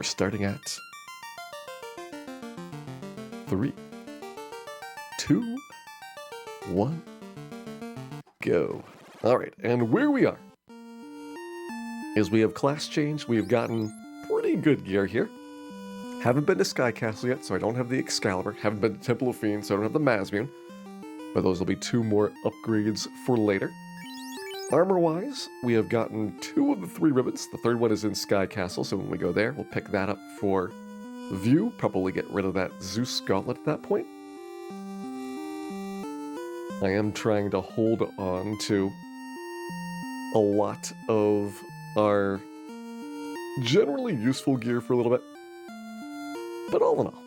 We're starting at 3, 2, 1, go. All right, and where we are is we have class change. We have gotten pretty good gear here. Haven't been to Sky Castle yet, so I don't have the Excalibur. Haven't been to Temple of Fiends, so I don't have the Mazmune. But those will be 2 more upgrades for later. Armor-wise, we have gotten 2 of the 3 ribbons. The 3rd one is in Sky Castle, so when we go there, we'll pick that up for view. Probably get rid of that Zeus Gauntlet at that point. I am trying to hold on to a lot of our generally useful gear for a little bit. But all in all,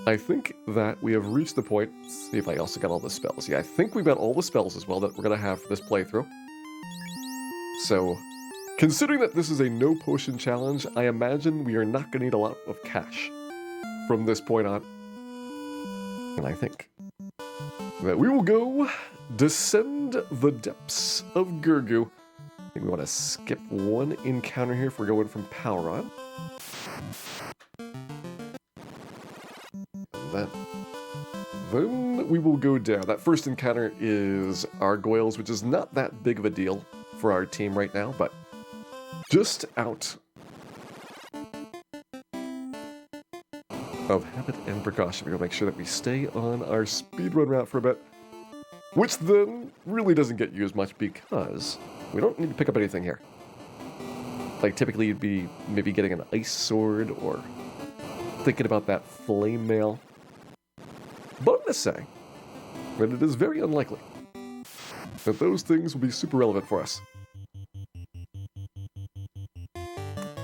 I think that we have reached the point. Let's see if I also got all the spells. Yeah, I think we've got all the spells as well that we're going to have for this playthrough. So, considering that this is a no potion challenge, I imagine we are not going to need a lot of cash from this point on. And I think that we will go descend the depths of Gurgu. I think we want to skip one encounter here if we're going from power on. Then we will go down. That first encounter is Gargoyles, which is not that big of a deal for our team right now, but just out of habit and precaution, we're going to make sure that we stay on our speedrun route for a bit, which then really doesn't get used much because we don't need to pick up anything here. Like typically you'd be maybe getting an ice sword or thinking about that flame mail. But I'm going to say that it is very unlikely that those things will be super relevant for us.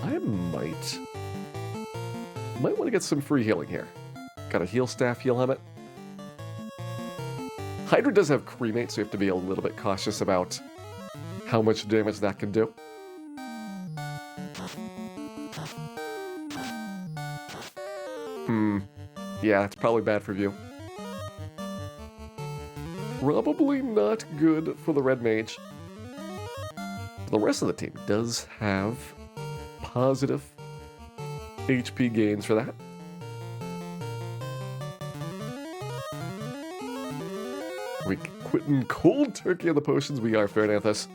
I might want to get some free healing here. Got a heal staff, heal helmet. Hydra does have cremate, so you have to be a little bit cautious about how much damage that can do. Yeah, it's probably bad for you. Probably not good for the red mage. The rest of the team does have positive HP gains for that. We quitting cold turkey on the potions. We are Fairnathus.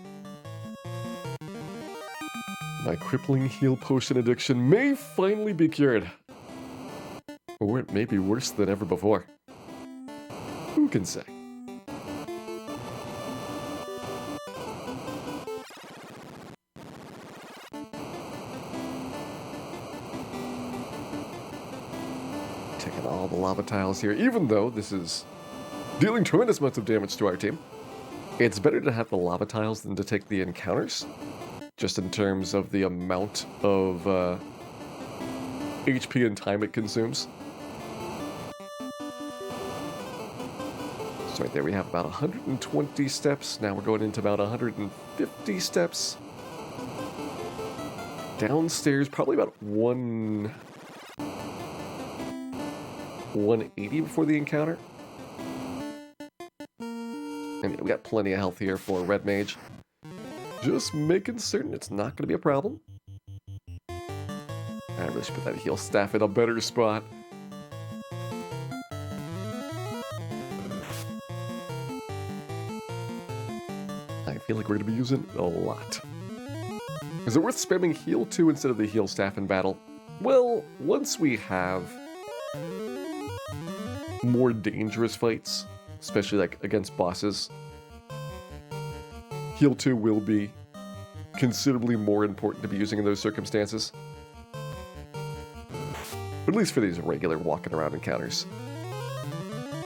My crippling heal potion addiction may finally be cured. Or it may be worse than ever before. Who can say? Taking all the lava tiles here, even though this is dealing tremendous amounts of damage to our team. It's better to have the lava tiles than to take the encounters, just in terms of the amount of HP and time it consumes. So right there we have about 120 steps. Now we're going into about 150 steps. Downstairs, probably about 180 before the encounter. And we got plenty of health here for Red Mage. Just making certain it's not going to be a problem. I really should put that heal staff in a better spot. I feel like we're going to be using it a lot. Is it worth spamming heal 2 instead of the heal staff in battle? Well, once we have more dangerous fights, especially like against bosses, heal 2 will be considerably more important to be using in those circumstances. But at least for these regular walking around encounters,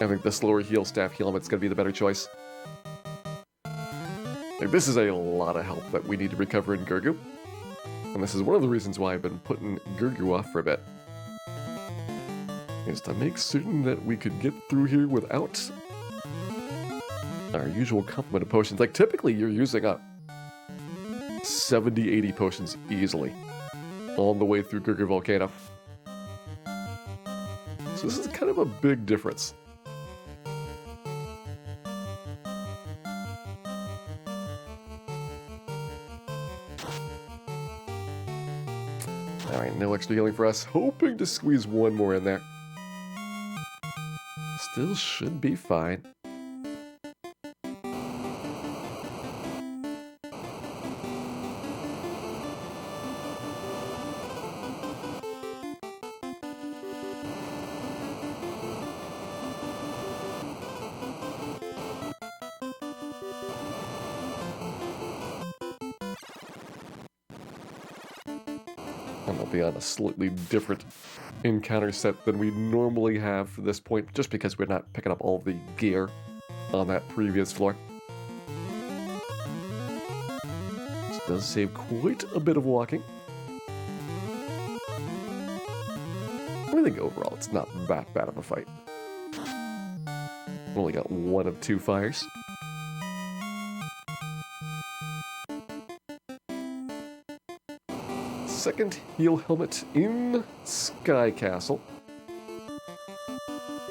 I think the slower heal staff heal helmet's going to be the better choice. Like, this is a lot of health that we need to recover in Gurgu. And this is one of the reasons why I've been putting Gurgu off for a bit. Is to make certain that we could get through here without our usual complement of potions. Like, typically you're using up 70, 80 potions easily on the way through Gurgu Volcano. So this is kind of a big difference. Alright, No extra healing for us. Hoping to squeeze one more in there. Still should be fine. And we'll be on a slightly different encounter set than we normally have for this point, just because we're not picking up all the gear on that previous floor. This does save quite a bit of walking. I think overall it's not that bad of a fight. Only got one of two fires. Second heal helmet in Sky Castle,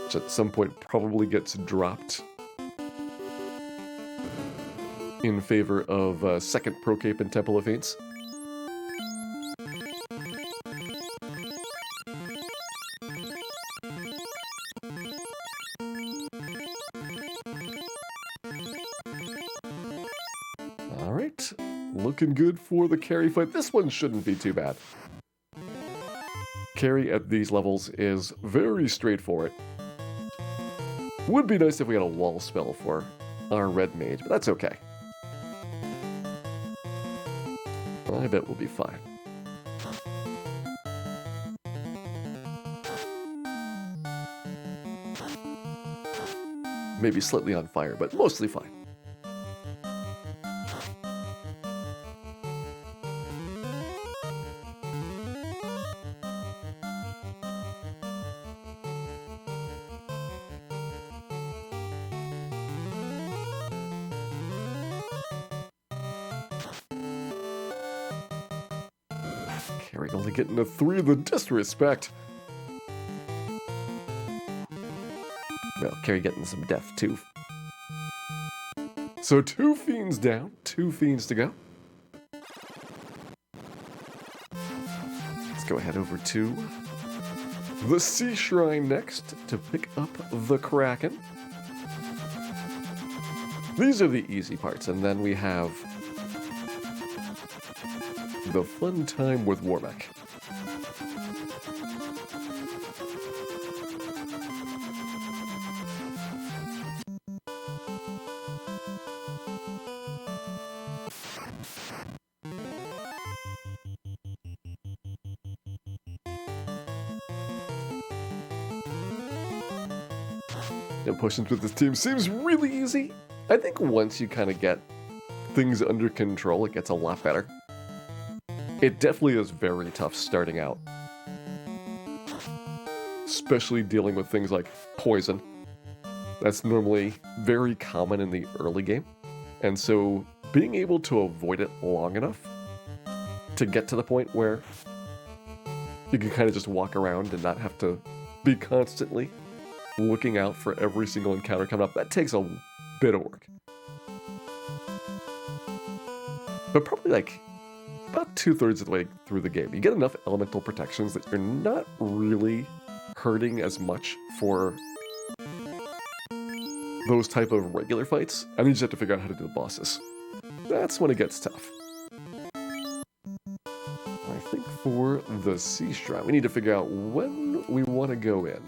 which at some point probably gets dropped in favor of second Pro Cape in Temple of Fates. Alright, looking good for the carry fight. This one shouldn't be too bad. Carry at these levels is very straightforward. Would be nice if we had a wall spell for our red mage, but that's okay. I bet we'll be fine. Maybe slightly on fire, but mostly fine. Carry only getting a 3 of the disrespect. Well, Carry getting some death too. So 2 fiends down, 2 fiends to go. Let's go ahead over to the Sea Shrine next to pick up the Kraken. These are the easy parts, and then we have the fun time with Warbeck. And pushing through this team seems really easy. I think once you kind of get things under control, it gets a lot better. It definitely is very tough starting out. Especially dealing with things like poison. That's normally very common in the early game. And so being able to avoid it long enough to get to the point where you can kind of just walk around and not have to be constantly looking out for every single encounter coming up, that takes a bit of work. But probably like about 2/3 of the way through the game, you get enough elemental protections that you're not really hurting as much for those type of regular fights, and then you just have to figure out how to do the bosses. That's when it gets tough. I think for the Sea Shrine, we need to figure out when we want to go in.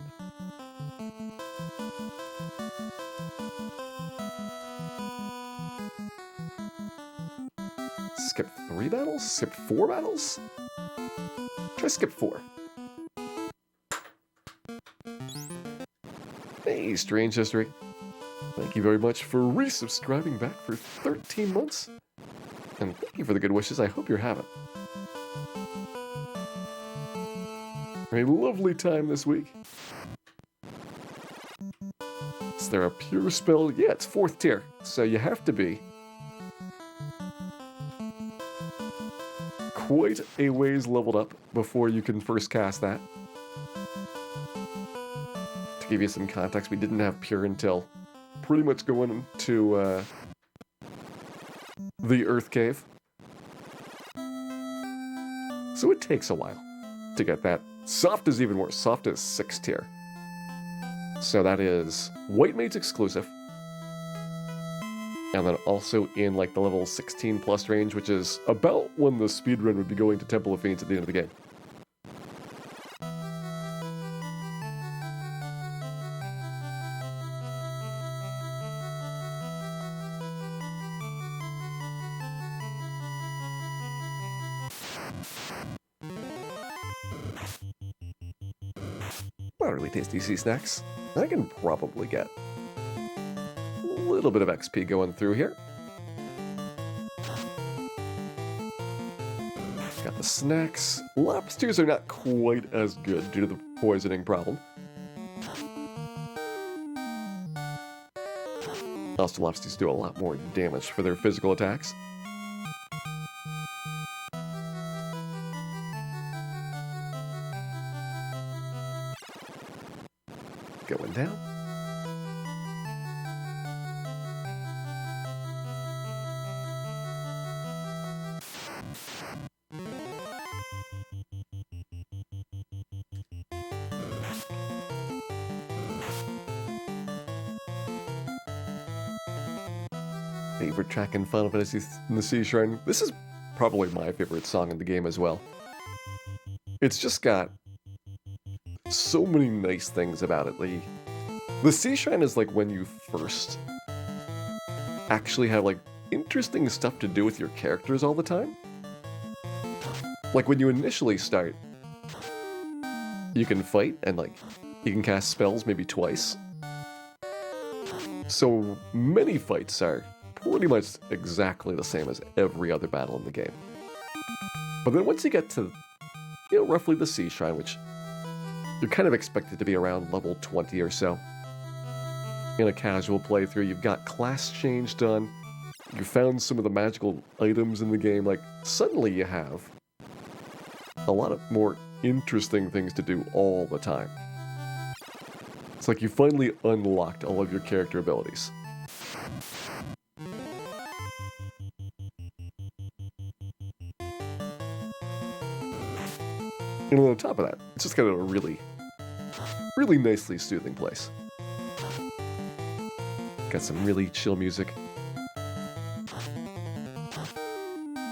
Skip 3 battles? Skip 4 battles? Try skip 4. Hey, Strange History. Thank you very much for resubscribing back for 13 months. And thank you for the good wishes. I hope you're having a lovely time this week. Is there a pure spell? Yeah, it's 4th tier, so you have to be quite a ways leveled up before you can first cast that. To give you some context, we didn't have pure until pretty much going to the Earth Cave. So it takes a while. to get that. Soft is even worse. Soft is 6 tier. So that is White Maid's exclusive. And then also in like the level 16 plus range, which is about when the speedrun would be going to Temple of Fiends at the end of the game. Not really tasty sea snacks. I can probably get a little bit of XP going through here. Got the snacks. Lobsters are not quite as good due to the poisoning problem. Also, lobsters do a lot more damage for their physical attacks. Going down. Favorite track in Final Fantasy in the Sea Shrine. This is probably my favorite song in the game as well. It's just got so many nice things about it. The Sea Shrine is like when you first actually have like interesting stuff to do with your characters all the time. Like when you initially start, you can fight and like you can cast spells maybe twice. So many fights are pretty much exactly the same as every other battle in the game. But then once you get to, roughly the Sea Shrine, which you're kind of expected to be around level 20 or so. In a casual playthrough, you've got class change done, you found some of the magical items in the game, like, suddenly you have a lot of more interesting things to do all the time. It's like you finally unlocked all of your character abilities. And on top of that, it's just kind of a really, really nicely soothing place. Got some really chill music.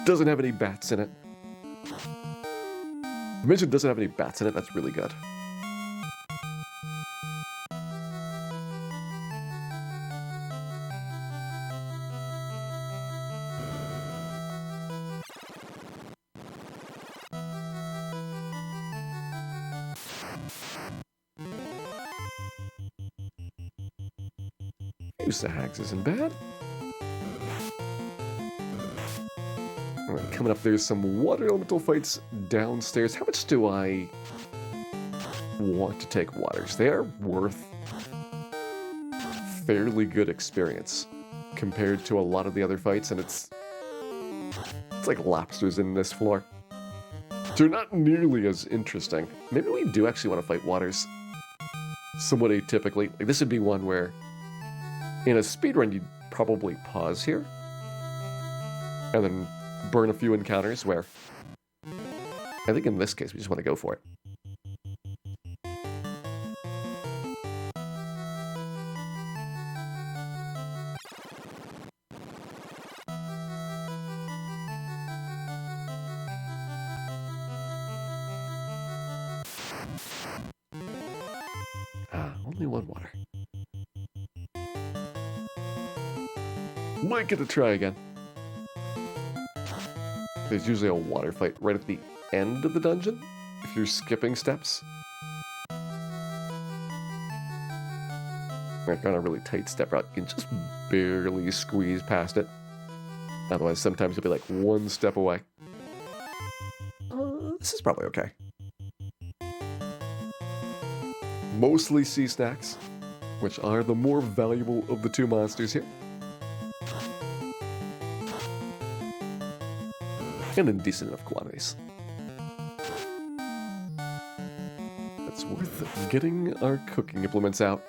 Doesn't have any bats in it. I mentioned doesn't have any bats in it, that's really good. Hags isn't bad. Alright, coming up, there's some water elemental fights downstairs. How much do I want to take waters? They are worth fairly good experience compared to a lot of the other fights, and it's like lobsters in this floor. They're not nearly as interesting. Maybe we do actually want to fight waters somewhat atypically. Like, this would be one where in a speedrun, you'd probably pause here, and then burn a few encounters where, I think in this case, we just want to go for it. Only one water. Might get to try again. There's usually a water fight right at the end of the dungeon, if you're skipping steps. Like on a really tight step route, you can just barely squeeze past it. Otherwise, sometimes you'll be like one step away. This is probably okay. Mostly sea snacks, which are the more valuable of the two monsters here. And in decent enough quantities. It's worth getting our cooking implements out.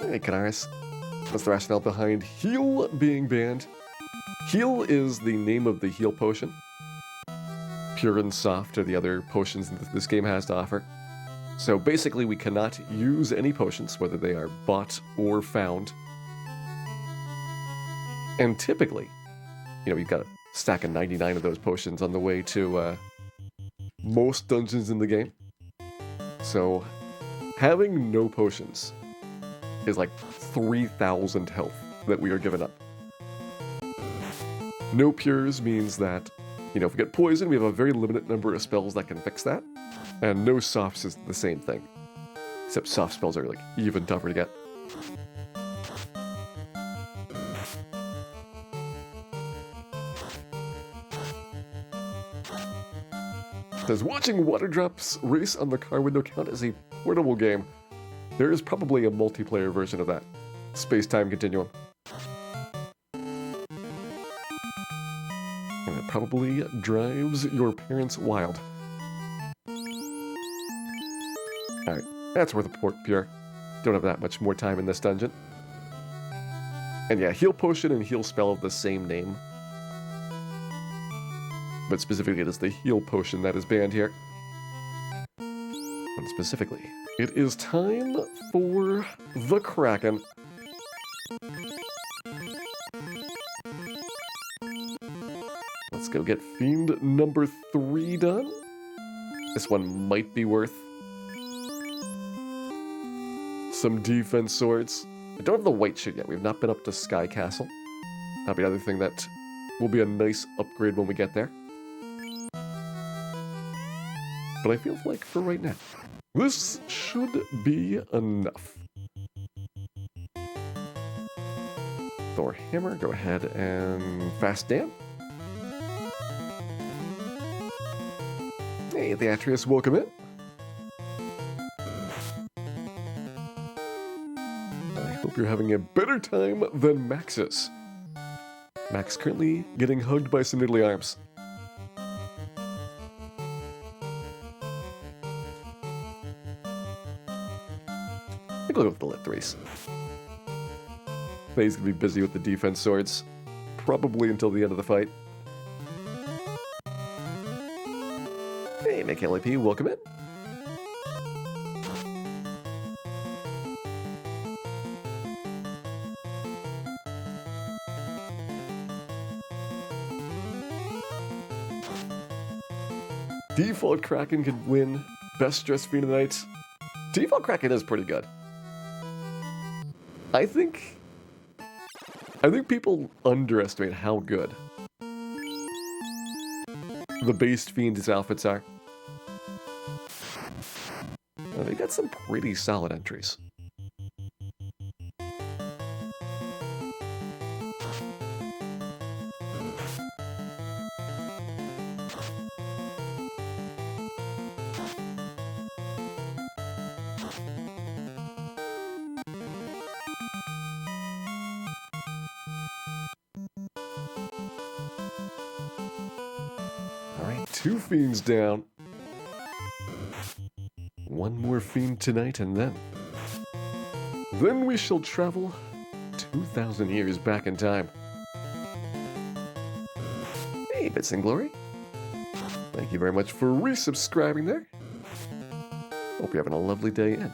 Hey, Canaris. What's the rationale behind heal being banned? Heal is the name of the heal potion. Pure and soft are the other potions that this game has to offer. So basically we cannot use any potions, whether they are bought or found. And typically, you've got a stack of 99 of those potions on the way to most dungeons in the game. So having no potions is like 3,000 health that we are giving up. No pures means that, if we get poisoned, we have a very limited number of spells that can fix that. And no softs is the same thing. Except soft spells are like even tougher to get. Does watching water drops race on the car window count as a portable game? There is probably a multiplayer version of that. Space-time continuum. And it probably drives your parents wild. Alright, that's worth a port pure. Don't have that much more time in this dungeon. And yeah, heal potion and heal spell have the same name. But specifically it is the heal potion that is banned here. And specifically, it is time for the Kraken. Let's go get Fiend number 3 done. This one might be worth some defense swords. I don't have the white shit yet. We've not been up to Sky Castle. That'll be another thing that will be a nice upgrade when we get there. But I feel like for right now, this should be enough. Thor Hammer, go ahead and fast Dan. Hey, Theatrius, welcome in. I hope you're having a better time than Max is. Max currently getting hugged by some niddly arms. I'll go with the lit 3s. He's gonna be busy with the defense swords, probably until the end of the fight. Hey, McLP, welcome in. Default Kraken can win Best Dressed Fiend of the Night. Default Kraken is pretty good. I think people underestimate how good the based Fiend's outfits are. They got some pretty solid entries. Alright, 2 Fiends down. One more Fiend tonight, and then we shall travel 2,000 years back in time. Hey, Bits and Glory. Thank you very much for resubscribing there. Hope you're having a lovely day, and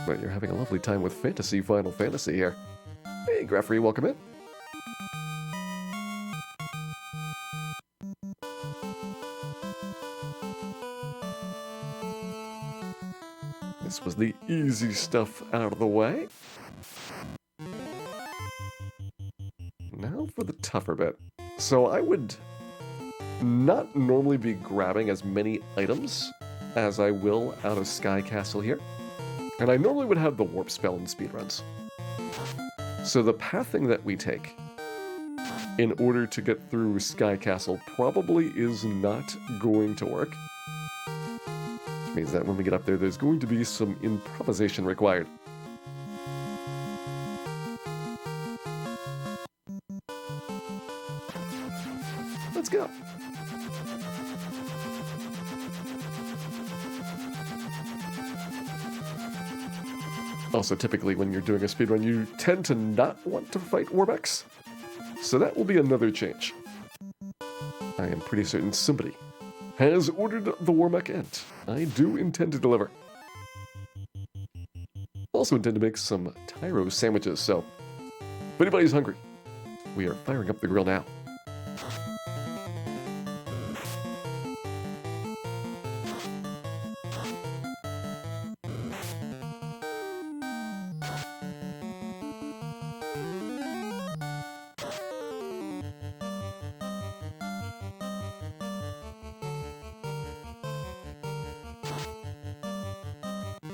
but you're having a lovely time with Final Fantasy here. Hey, Greffrey, welcome in. This was the easy stuff out of the way. Now for the tougher bit. So I would not normally be grabbing as many items as I will out of Sky Castle here. And I normally would have the warp spell in speedruns. So the pathing that we take in order to get through Sky Castle probably is not going to work. Which means that when we get up there, there's going to be some improvisation required. Let's go. Also, typically when you're doing a speedrun, you tend to not want to fight Warmechs. So that will be another change. I am pretty certain somebody has ordered the Warmech Ent. I do intend to deliver. Also intend to make some Tyro sandwiches, so if anybody's hungry, we are firing up the grill now.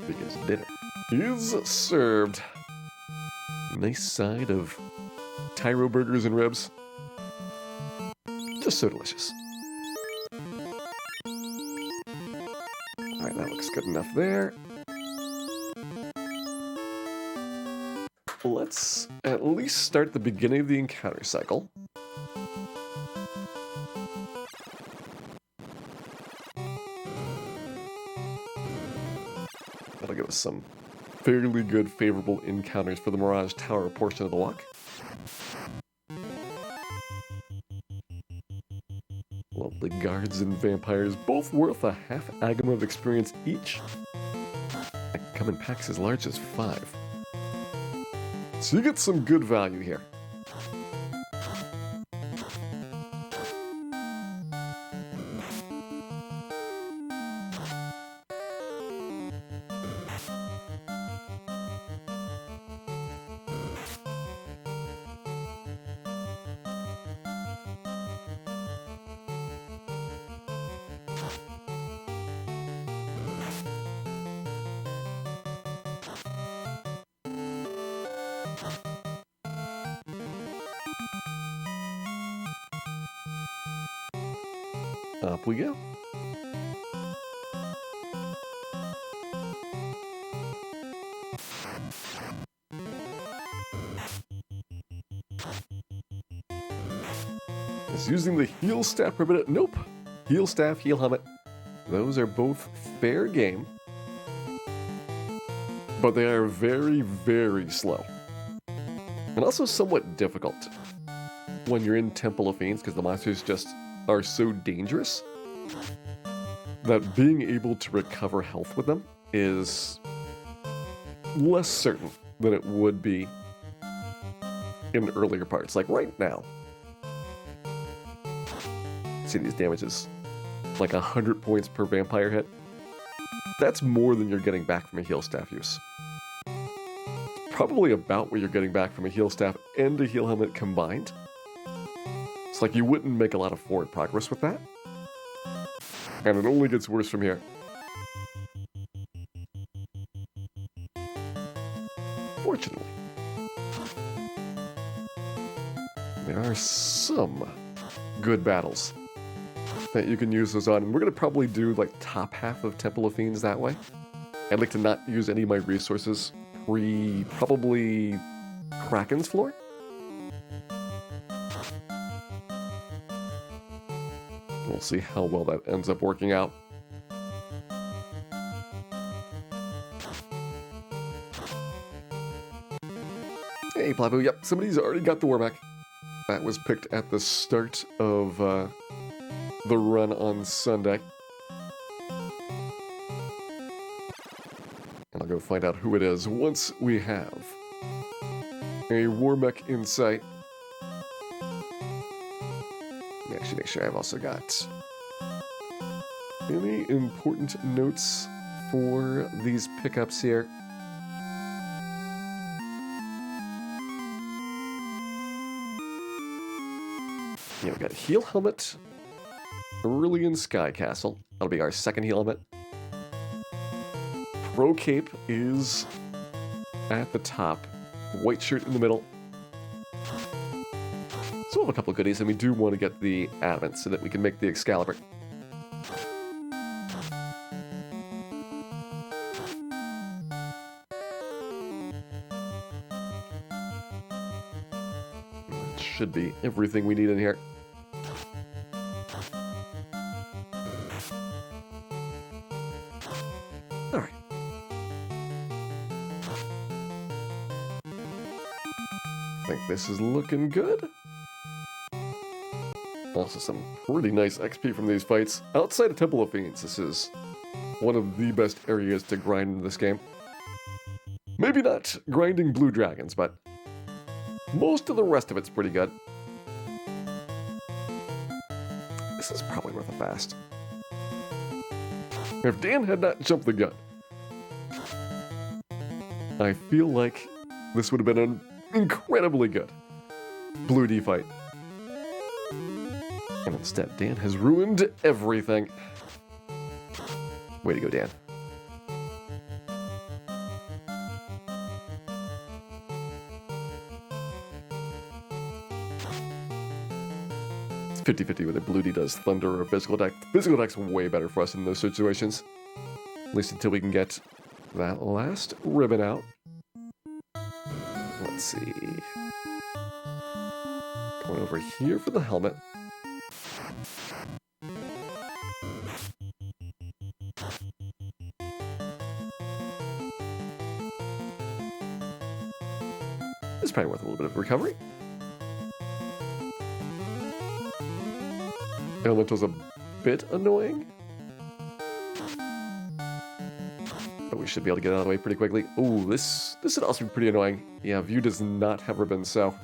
Because dinner is served. Nice side of Tyro burgers and ribs. Just so delicious. Alright, that looks good enough there. Let's at least start the beginning of the encounter cycle. That'll give us some fairly good, favorable encounters for the Mirage Tower portion of the walk. Lovely guards and vampires, both worth a half agam of experience each. That can come in packs as large as 5. So you get some good value here. Up we go. Is using the heal staff prohibited? Nope. Heal staff, heal helmet. Those are both fair game. But they are very, very slow. And also somewhat difficult when you're in Temple of Fiends, because the monsters just are so dangerous that being able to recover health with them is less certain than it would be in earlier parts. Like right now, see these damages, like 100 points per vampire hit. That's more than you're getting back from a heal staff use. Probably about what you're getting back from a heal staff and a heal helmet combined. It's like you wouldn't make a lot of forward progress with that. And it only gets worse from here. Fortunately, there are some good battles that you can use those on. And we're going to probably do like top half of Temple of Fiends that way. I'd like to not use any of my resources probably Kraken's floor. We'll see how well that ends up working out. Hey, Plabu, yep, somebody's already got the Warmech. That was picked at the start of the run on Sunday. And I'll go find out who it is once we have a Warmech in sight. Actually, make sure I've also got any important notes for these pickups here. Yeah, we got Heal Helmet, Aurelian Sky Castle. That'll be our second Heal Helmet. Pro Cape is at the top, white shirt in the middle. So we'll have a couple of goodies, and we do want to get the Advent so that we can make the Excalibur. That should be everything we need in here. this is looking good. Also some pretty nice XP from these fights. Outside of Temple of Fiends, this is one of the best areas to grind in this game. Maybe not grinding blue dragons, but most of the rest of it's pretty good. This is probably worth a fast. If Dan had not jumped the gun, I feel like this would have been an incredibly good Blue D fight. And instead, Dan has ruined everything. Way to go, Dan. It's 50-50 whether Blue D does thunder or physical attack. Physical attack's way better for us in those situations. At least until we can get that last ribbon out. Let's see. Going over here for the helmet. It's probably worth a little bit of recovery. Elemental's a bit annoying. But we should be able to get out of the way pretty quickly. Ooh, this would also be pretty annoying. Yeah, View does not have ribbon, so...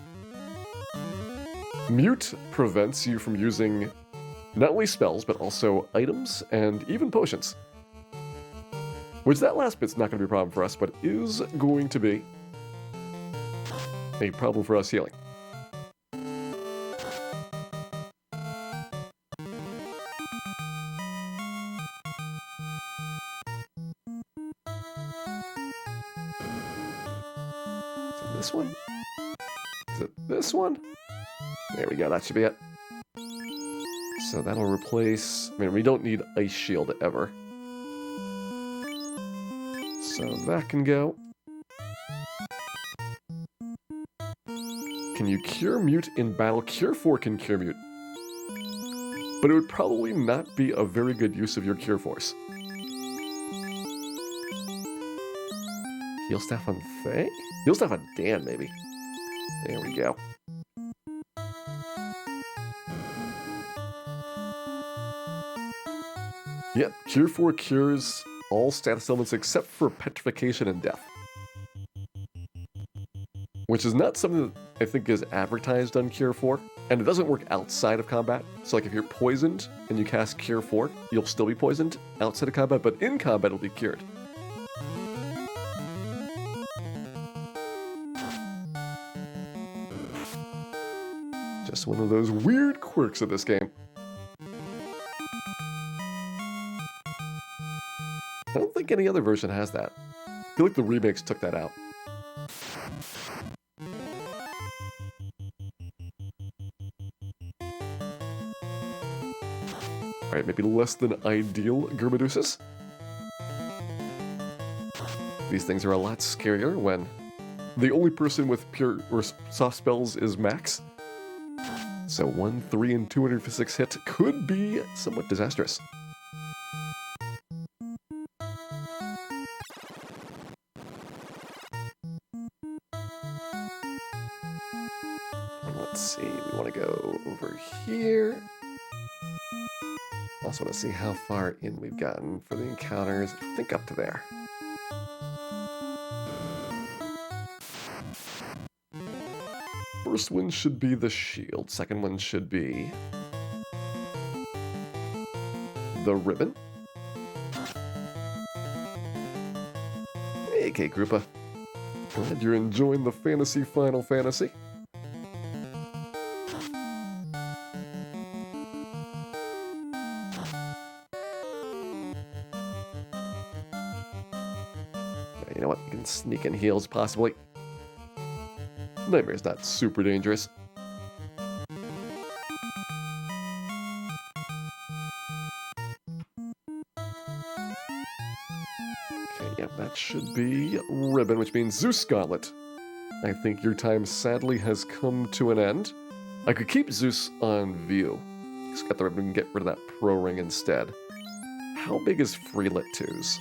Mute prevents you from using not only spells, but also items and even potions. Which that last bit's not going to be a problem for us, but is going to be a problem for us healing. This one? Is it this one? There we go, that should be it. So that'll replace... I mean, we don't need Ice Shield ever. So that can go. Can you cure Mute in battle? Cure 4 can cure Mute. But it would probably not be a very good use of your Cure Force. Heal Staff on Faye? Heal Staff on Dan, maybe. There we go. Yep, Cure 4 cures all status elements except for Petrification and Death. Which is not something that I think is advertised on Cure 4, and it doesn't work outside of combat. So like if you're poisoned and you cast Cure 4, you'll still be poisoned outside of combat, but in combat it'll be cured. Just one of those weird quirks of this game. I don't think any other version has that. I feel like the remakes took that out. Alright, maybe less than ideal Germaduses. These things are a lot scarier when the only person with pure or soft spells is Max. So 1, 3, and 256 hit could be somewhat disastrous. Let's see, we want to go over here. Also want to see how far in we've gotten for the encounters. I think up to there. First one should be the shield. Second one should be the ribbon. Hey, K-Groupa. Glad you're enjoying the fantasy Final Fantasy. You know what? You can sneak in heals, possibly. Nightmare's not super dangerous. Okay, yep, that should be ribbon, which means Zeus Gauntlet. I think your time sadly has come to an end. I could keep Zeus on view. Just got the ribbon and get rid of that pro ring instead. How big is Freelit 2's?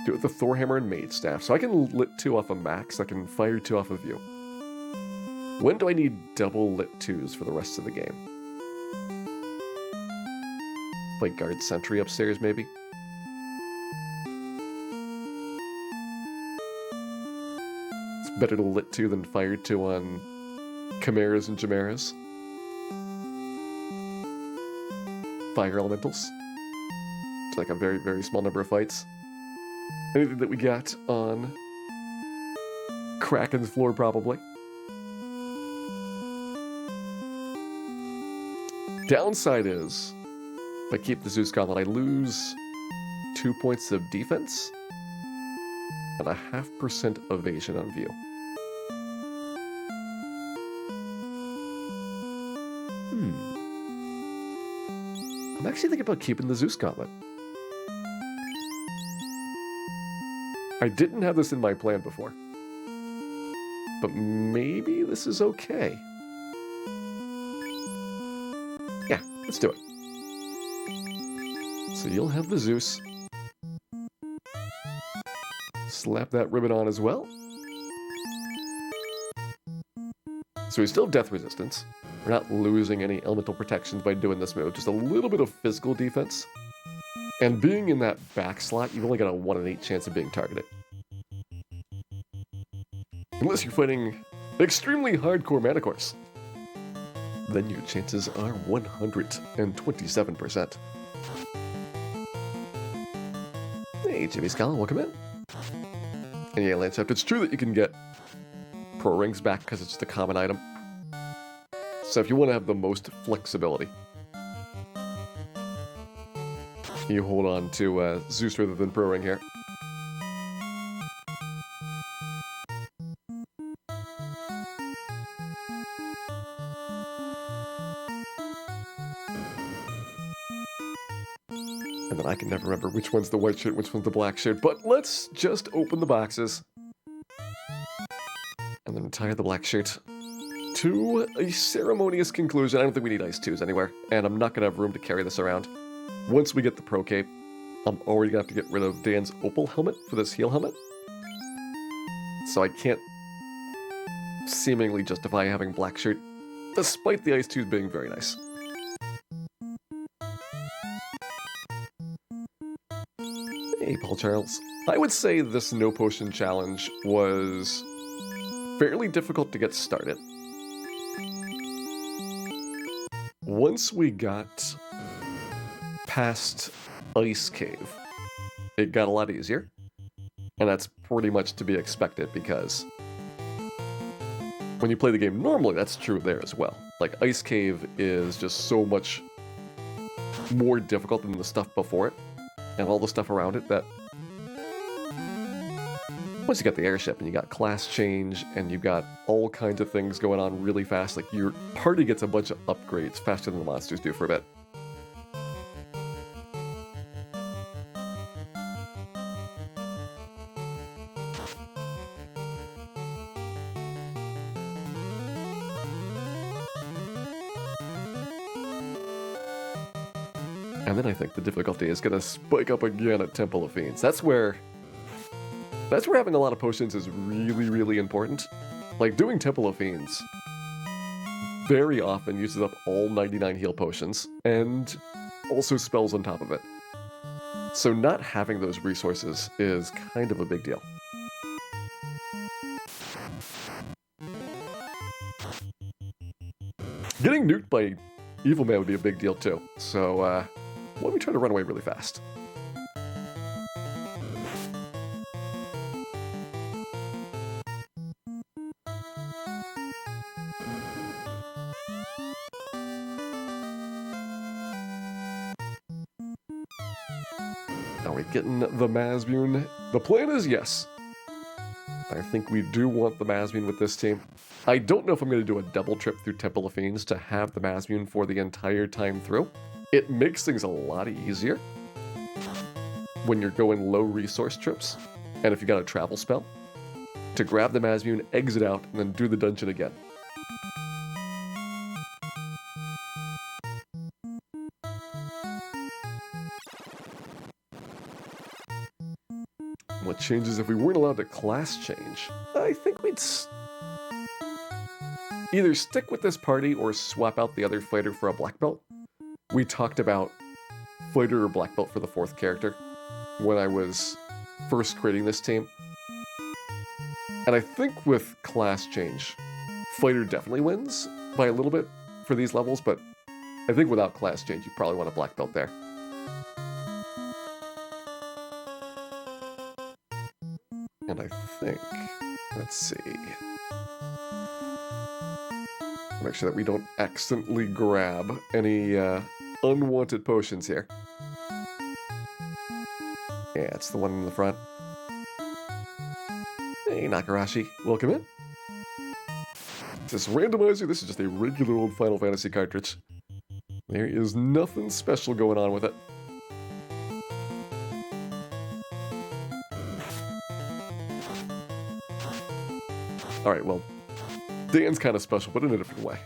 Do it with the Thor Hammer and Mage Staff. So I can lit 2 off of Max. I can fire 2 off of you. When do I need double lit 2s for the rest of the game? Like guard sentry upstairs, maybe? It's better to lit 2 than fire 2 on Chimeras and Chimeras. Fire elementals. It's like a very, very small number of fights. Anything that we got on Kraken's floor, probably. Downside is, if I keep the Zeus Gauntlet, I lose 2 points of defense and a 0.5% evasion on view. I'm actually thinking about keeping the Zeus Gauntlet. I didn't have this in my plan before, but maybe this is okay. Yeah, let's do it. So you'll have the Zeus. Slap that ribbon on as well. So we still have death resistance. We're not losing any elemental protections by doing this move. Just a little bit of physical defense. And being in that back slot, you've only got a 1 in 8 chance of being targeted. Unless you're fighting extremely hardcore mana cores. Then your chances are 127%. Hey, Jimmy Scala, welcome in. And yeah, Lancept, it's true that you can get Pro Rings back because it's just a common item. So if you want to have the most flexibility, you hold on to Zeus rather than Pro Ring here. And then I can never remember which one's the white shirt, which one's the black shirt. But let's just open the boxes. And then retire the black shirt to a ceremonious conclusion. I don't think we need Ice 2s anywhere. And I'm not going to have room to carry this around. Once we get the Pro Cape, I'm already going to have to get rid of Dan's Opal helmet for this heal helmet. So I can't seemingly justify having black shirt, despite the Ice 2s being very nice. Hey, Paul Charles. I would say this no potion challenge was fairly difficult to get started. Once we got past Ice Cave, it got a lot easier. And that's pretty much to be expected because when you play the game normally, that's true there as well. Like, Ice Cave is just so much more difficult than the stuff before it. And all the stuff around it that once you got the airship and you got class change and you got all kinds of things going on really fast, like your party gets a bunch of upgrades faster than the monsters do for a bit. And then I think the difficulty is going to spike up again at Temple of Fiends. That's where having a lot of potions is really, really important. Like, doing Temple of Fiends very often uses up all 99 heal potions, and also spells on top of it. So not having those resources is kind of a big deal. Getting nuked by Evil Man would be a big deal too. So, why don't we try to run away really fast? Are we getting the Mazmune? The plan is yes. I think we do want the Mazmune with this team. I don't know if I'm going to do a double trip through Temple of Fiends to have the Mazmune for the entire time through. It makes things a lot easier when you're going low resource trips, and if you got a travel spell, to grab the Mazmune, exit out, and then do the dungeon again. changes if we weren't allowed to class change. I think we'd either stick with this party or swap out the other fighter for a black belt. We talked about fighter or black belt for the 4th character when I was first creating this team. And I think with class change, fighter definitely wins by a little bit for these levels, but I think without class change, you probably want a black belt there. And I think, let's see. Make sure that we don't accidentally grab any unwanted potions here. Yeah, it's the one in the front. Hey, Nakarashi, welcome in. This randomizer, this is just a regular old Final Fantasy cartridge. There is nothing special going on with it. Alright, well, Dan's kind of special, but in a different way.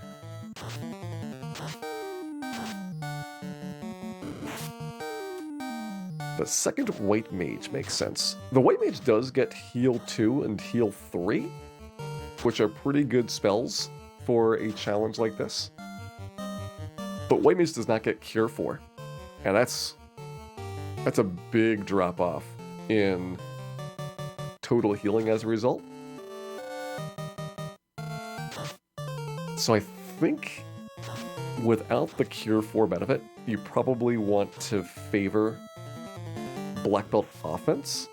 The second White Mage makes sense. The White Mage does get Heal 2 and Heal 3, which are pretty good spells for a challenge like this. But White Mage does not get Cure 4, and that's a big drop-off in total healing as a result. So I think without the Cure 4 benefit, you probably want to favor Black Belt offense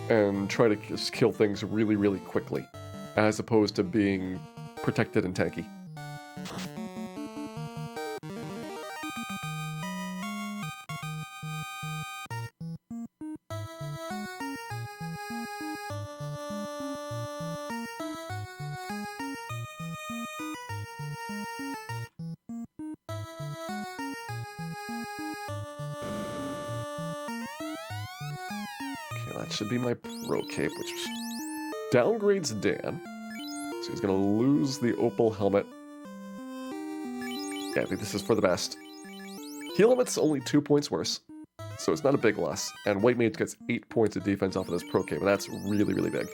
and try to just kill things really, really quickly, as opposed to being protected and tanky. That should be my Pro Cape, which downgrades Dan. So he's going to lose the Opal Helmet. Yeah, I think this is for the best. Heal limit's only 2 points worse, so it's not a big loss. And White Mage gets 8 points of defense off of this Pro Cape, and that's really, really big.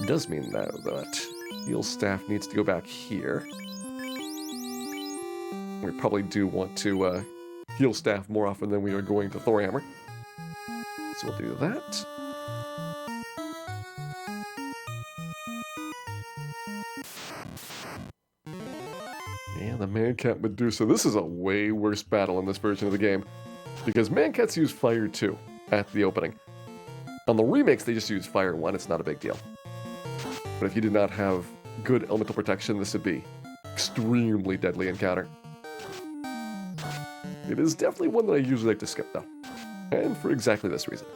It does mean that Heal Staff needs to go back here. We probably do want to Heal Staff more often than we are going to Thor Hammer. So we'll do that. And the Mancat Medusa. This is a way worse battle in this version of the game, because Mancats use Fire 2 at the opening. On the remakes, they just use Fire 1. It's not a big deal. But if you did not have good elemental protection, this would be extremely deadly encounter. It is definitely one that I usually like to skip, though. And for exactly this reason.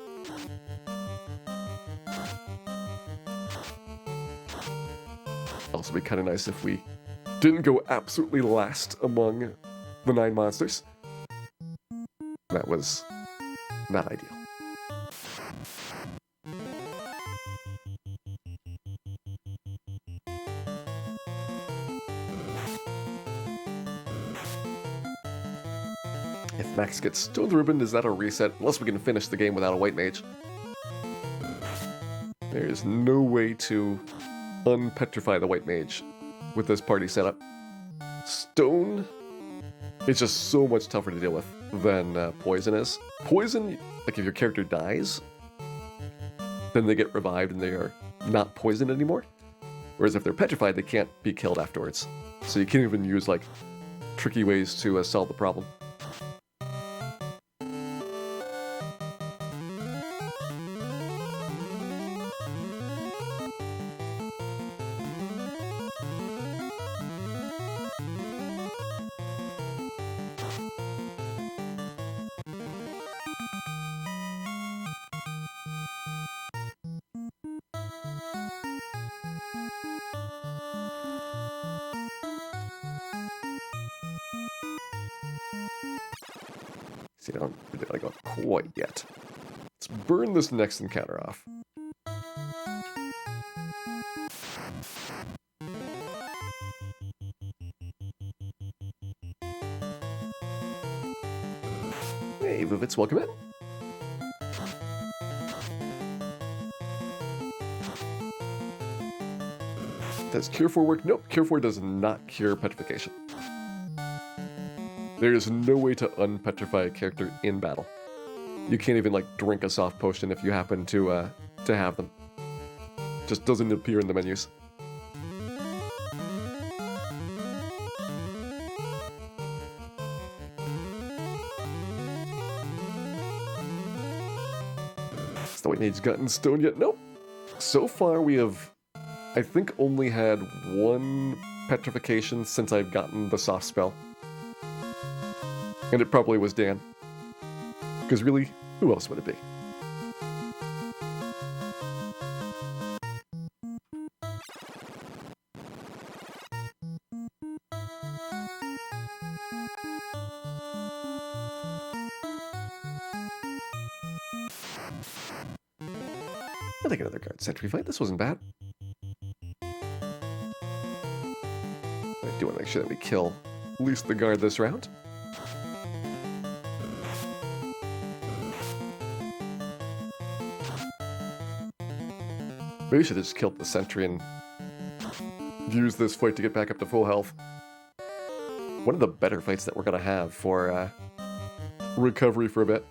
Also be kind of nice if we didn't go absolutely last among the 9 monsters. That was not ideal. If Max gets Stone the Ribbon, is that a reset? Unless we can finish the game without a White Mage. There is no way to unpetrify the White Mage with this party setup. Stone is just so much tougher to deal with than Poison is. Poison, like if your character dies, then they get revived and they are not poisoned anymore. Whereas if they're petrified, they can't be killed afterwards. So you can't even use like tricky ways to solve the problem. See, I don't really go quite yet. Let's burn this next encounter off. Hey, Vivitz, welcome in. Does Cure 4 work? Nope, Cure 4 does not cure petrification. There is no way to unpetrify a character in battle. You can't even, like, drink a soft potion if you happen to have them. Just doesn't appear in the menus. Has the White Mage gotten stoned yet? Nope. So far we have, I think, only had one petrification since I've gotten the soft spell. And it probably was Dan. Because really, who else would it be? I'll take another guard sentry fight. This wasn't bad. I do want to make sure that we kill at least the guard this round. Maybe we should have just killed the sentry and used this fight to get back up to full health. One of the better fights that we're going to have for recovery for a bit.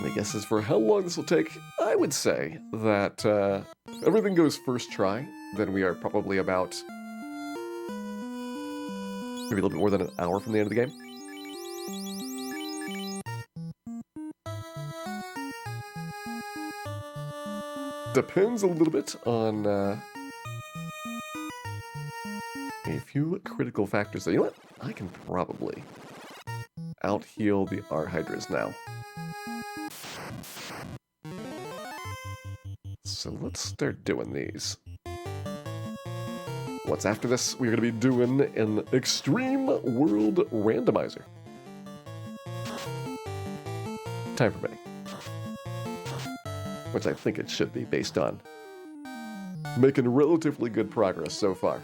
My guess is for how long this will take, I would say that if everything goes first try, then we are probably about maybe a little bit more than an hour from the end of the game. Depends a little bit on a few critical factors. So you know what? I can probably out-heal the R-Hydras now. So let's start doing these. What's after this? We're going to be doing an Extreme World Randomizer. Time permitting. Which I think it should be, based on making relatively good progress so far.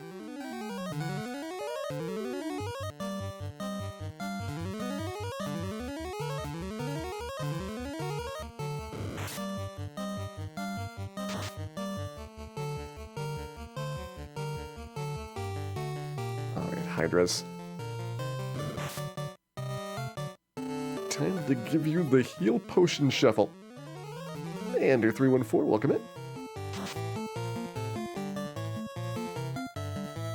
Alright, Hydras. Time to give you the heal potion shuffle. Andrew 314, welcome in.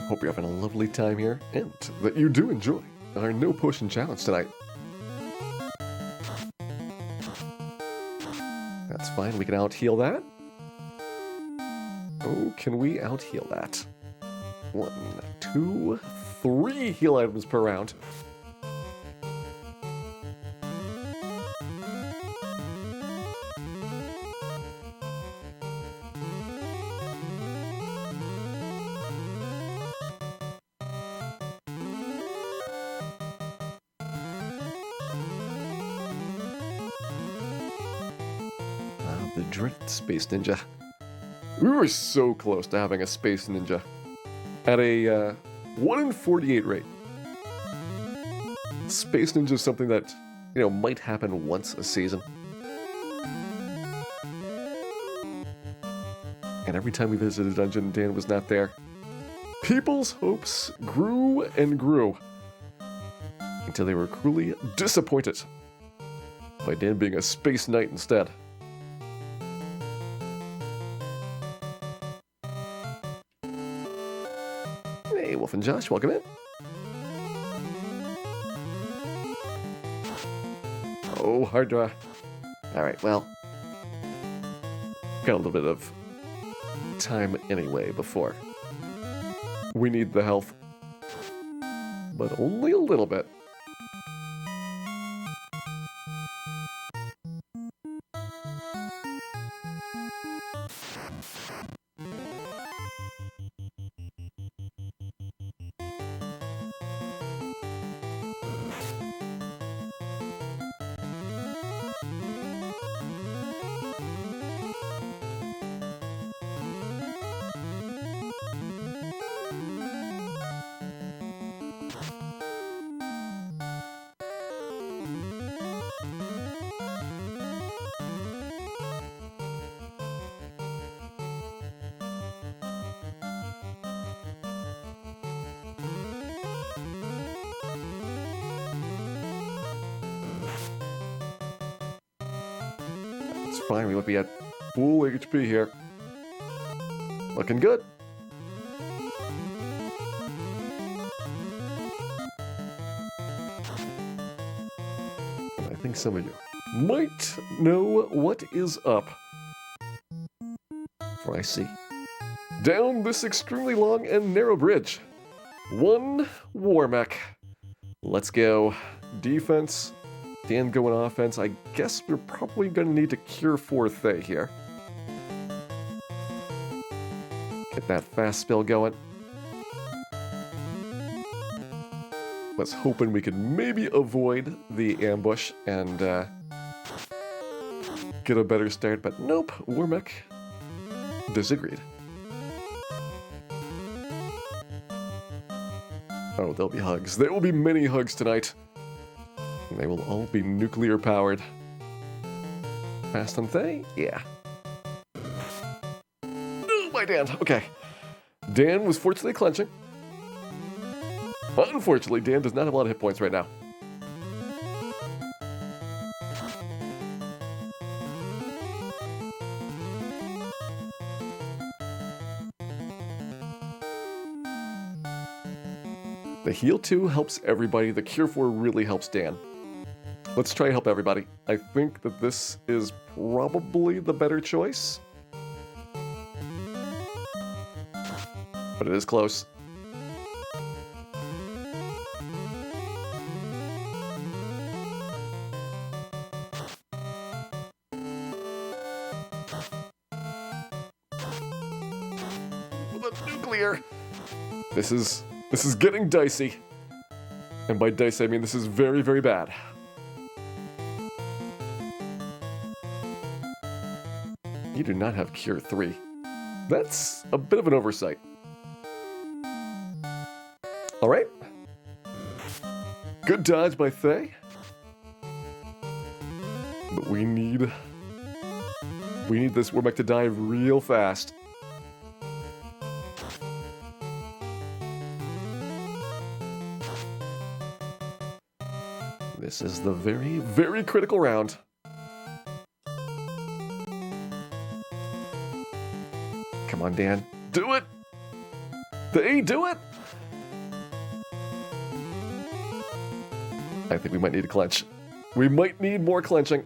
Hope you're having a lovely time here, and that you do enjoy our no potion challenge tonight. That's fine, we can out-heal that. Oh, can we out-heal that? 1, 2, 3 heal items per round. The dreaded Space Ninja. We were so close to having a Space Ninja at a 1 in 48 rate. Space Ninja is something that, you know, might happen once a season. And every time we visited a dungeon, Dan was not there. People's hopes grew and grew until they were cruelly disappointed by Dan being a Space Knight instead. Hey, Wolf and Josh, welcome in. Oh, hard draw. Alright, well, got a little bit of time anyway before we need the health, but only a little bit. It's fine, we might be at full HP here. Looking good. And I think some of you might know what is up. For I see. Down this extremely long and narrow bridge. One war mech. Let's go. Defense. Dan going offense. I guess we're probably going to need to cure 4 Thay here. Get that fast spell going. Was hoping we could maybe avoid the ambush and get a better start, but nope. War mech disagreed. Oh, there'll be hugs. There will be many hugs tonight. And they will all be nuclear powered. Fast on Thay? Yeah. Oh, my Dan. Okay. Dan was fortunately clenching. Unfortunately, Dan does not have a lot of hit points right now. The heal 2 helps everybody. The cure 4 really helps Dan. Let's try to help everybody. I think that this is probably the better choice. But it is close. With a nuclear. This is getting dicey. And by dicey, I mean this is very, very bad. You do not have Cure 3. That's a bit of an oversight. Alright. Good dodge by Thay. But we need this war mech to die real fast. This is the very, very critical round. Come on, Dan. Do it! Thay, do it! I think we might need to clench. We might need more clenching.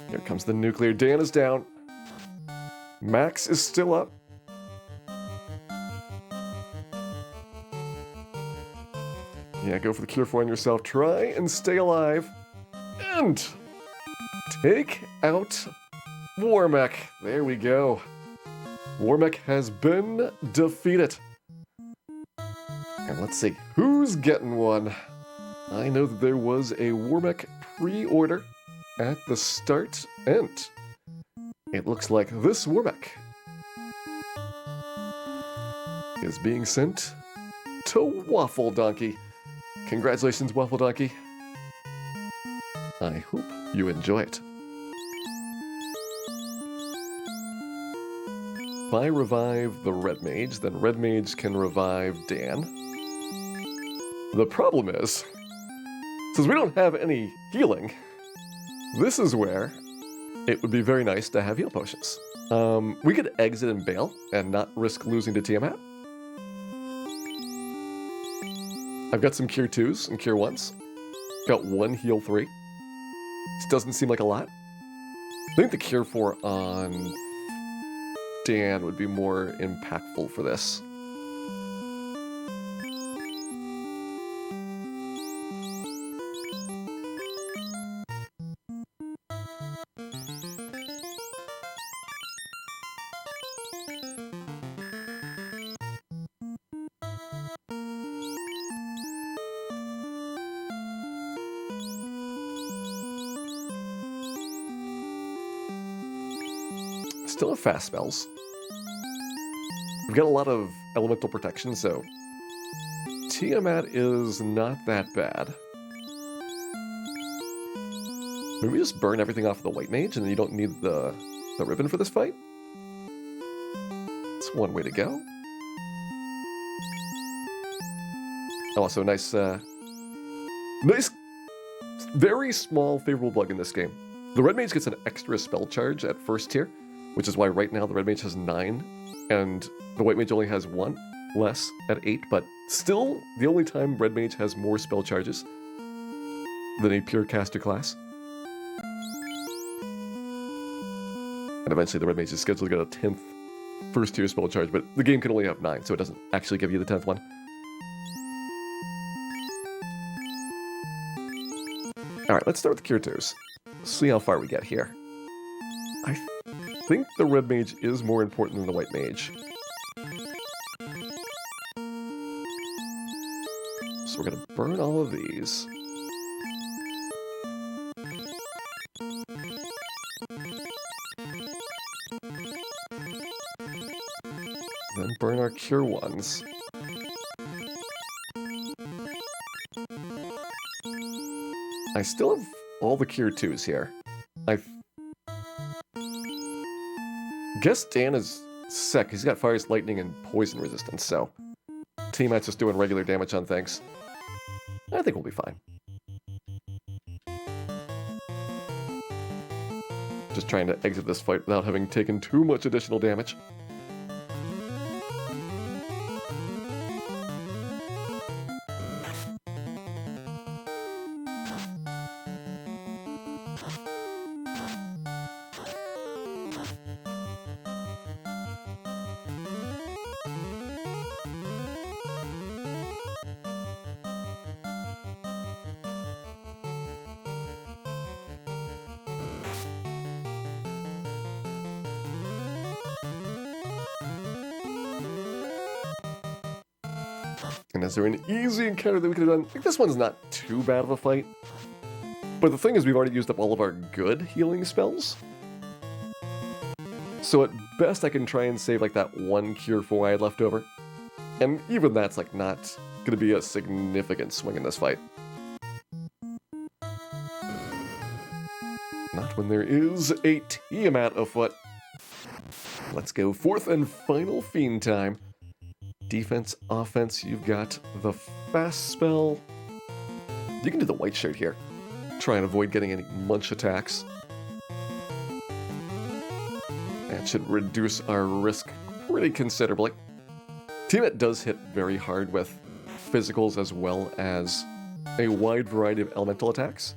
Here comes the nuclear. Dan is down. Max is still up. Yeah, go for the cure 4 on yourself. Try and stay alive. And take out war mech. There we go. War mech has been defeated. And let's see, who's getting one? I know that there was a war mech pre-order at the start, and it looks like this war mech is being sent to Waffle Donkey. Congratulations, Waffle Donkey. I hope you enjoy it. If I revive the Red Mage, then Red Mage can revive Dan. The problem is, since we don't have any healing, this is where it would be very nice to have heal potions. We could exit and bail and not risk losing to Tiamat. I've got some Cure 2s and Cure 1s. Got 1 Heal 3. This doesn't seem like a lot. I think the Cure 4 on Dan would be more impactful for this. Still have fast spells. We've got a lot of elemental protection, so Tiamat is not that bad. Maybe we just burn everything off of the White Mage and then you don't need the ribbon for this fight? That's one way to go. Also, nice, very small favorable bug in this game. The red mage gets an extra spell charge at first tier, which is why right now the red mage has 9, and the white mage only has 1 less at 8, but still the only time red mage has more spell charges than a pure caster class. And eventually the red mage is scheduled to get a 10th first tier spell charge, but the game can only have 9, so it doesn't actually give you the 10th one. Alright, let's start with the cure 2s. See how far we get here. I think the red mage is more important than the white mage. So we're going to burn all of these. Then burn our cure 1s. I still have all the cure 2s here. I guess Dan is sick. He's got fire, lightning, and poison resistance, so Tiamat's just doing regular damage on things. I think we'll be fine. Just trying to exit this fight without having taken too much additional damage. And is there an easy encounter that we could have done? I think this one's not too bad of a fight. But the thing is, we've already used up all of our good healing spells. So at best, I can try and save like that 1 cure 4 I had left over. And even that's like not going to be a significant swing in this fight. Not when there is a Tiamat afoot. Let's go 4th and final fiend time. Defense, offense, you've got the fast spell. You can do the white shirt here. Try and avoid getting any munch attacks. That should reduce our risk pretty considerably. Tiamat does hit very hard with physicals as well as a wide variety of elemental attacks.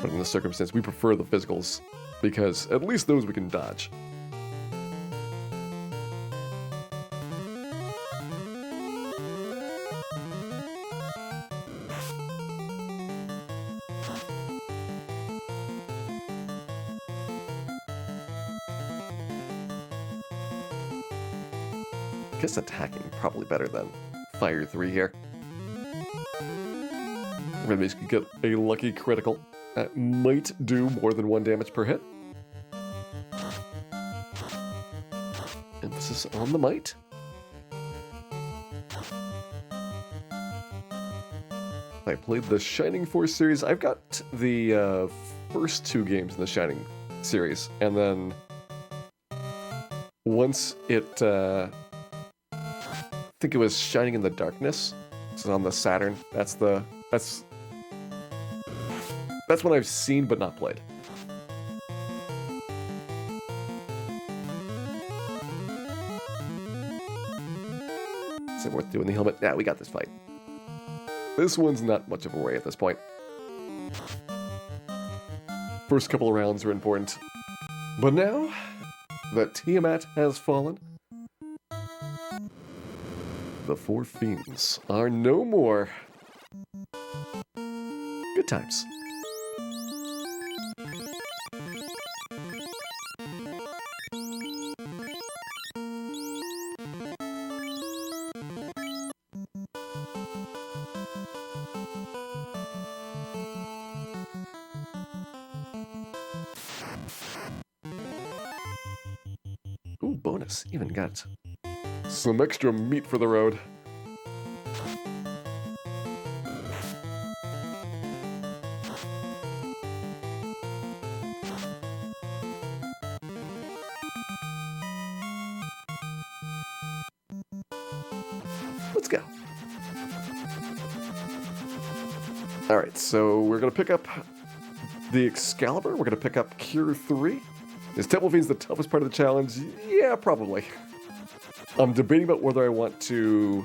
But in this circumstance, we prefer the physicals, because at least those we can dodge. I guess attacking probably better than Fire 3 here. Red Mage could get a lucky critical. That might do more than 1 damage per hit. Emphasis on the might. I played the Shining Force series. I've got the first 2 games in the Shining series, and then once it, I think it was Shining in the Darkness. This is on the Saturn. That's one I've seen but not played. Is it worth doing the helmet? Yeah, we got this fight. This one's not much of a worry at this point. First couple of rounds are important. But now that Tiamat has fallen, the 4 fiends are no more. Good times. Ooh, bonus. Even got some extra meat for the road. let's go. Alright, so we're going to pick up the Excalibur. We're going to pick up Cure 3. Is Temple Fiend's the toughest part of the challenge? Yeah, probably. I'm debating about whether I want to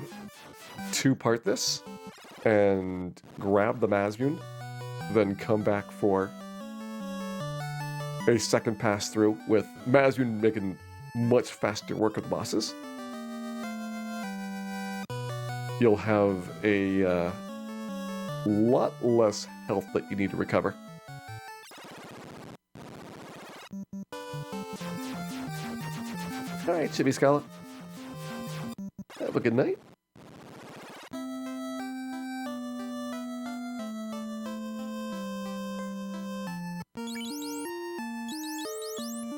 two-part this and grab the Mazmune, then come back for a second pass through with Mazmune making much faster work of the bosses. You'll have a lot less health that you need to recover. Alright, Chibi Scala. Have a good night.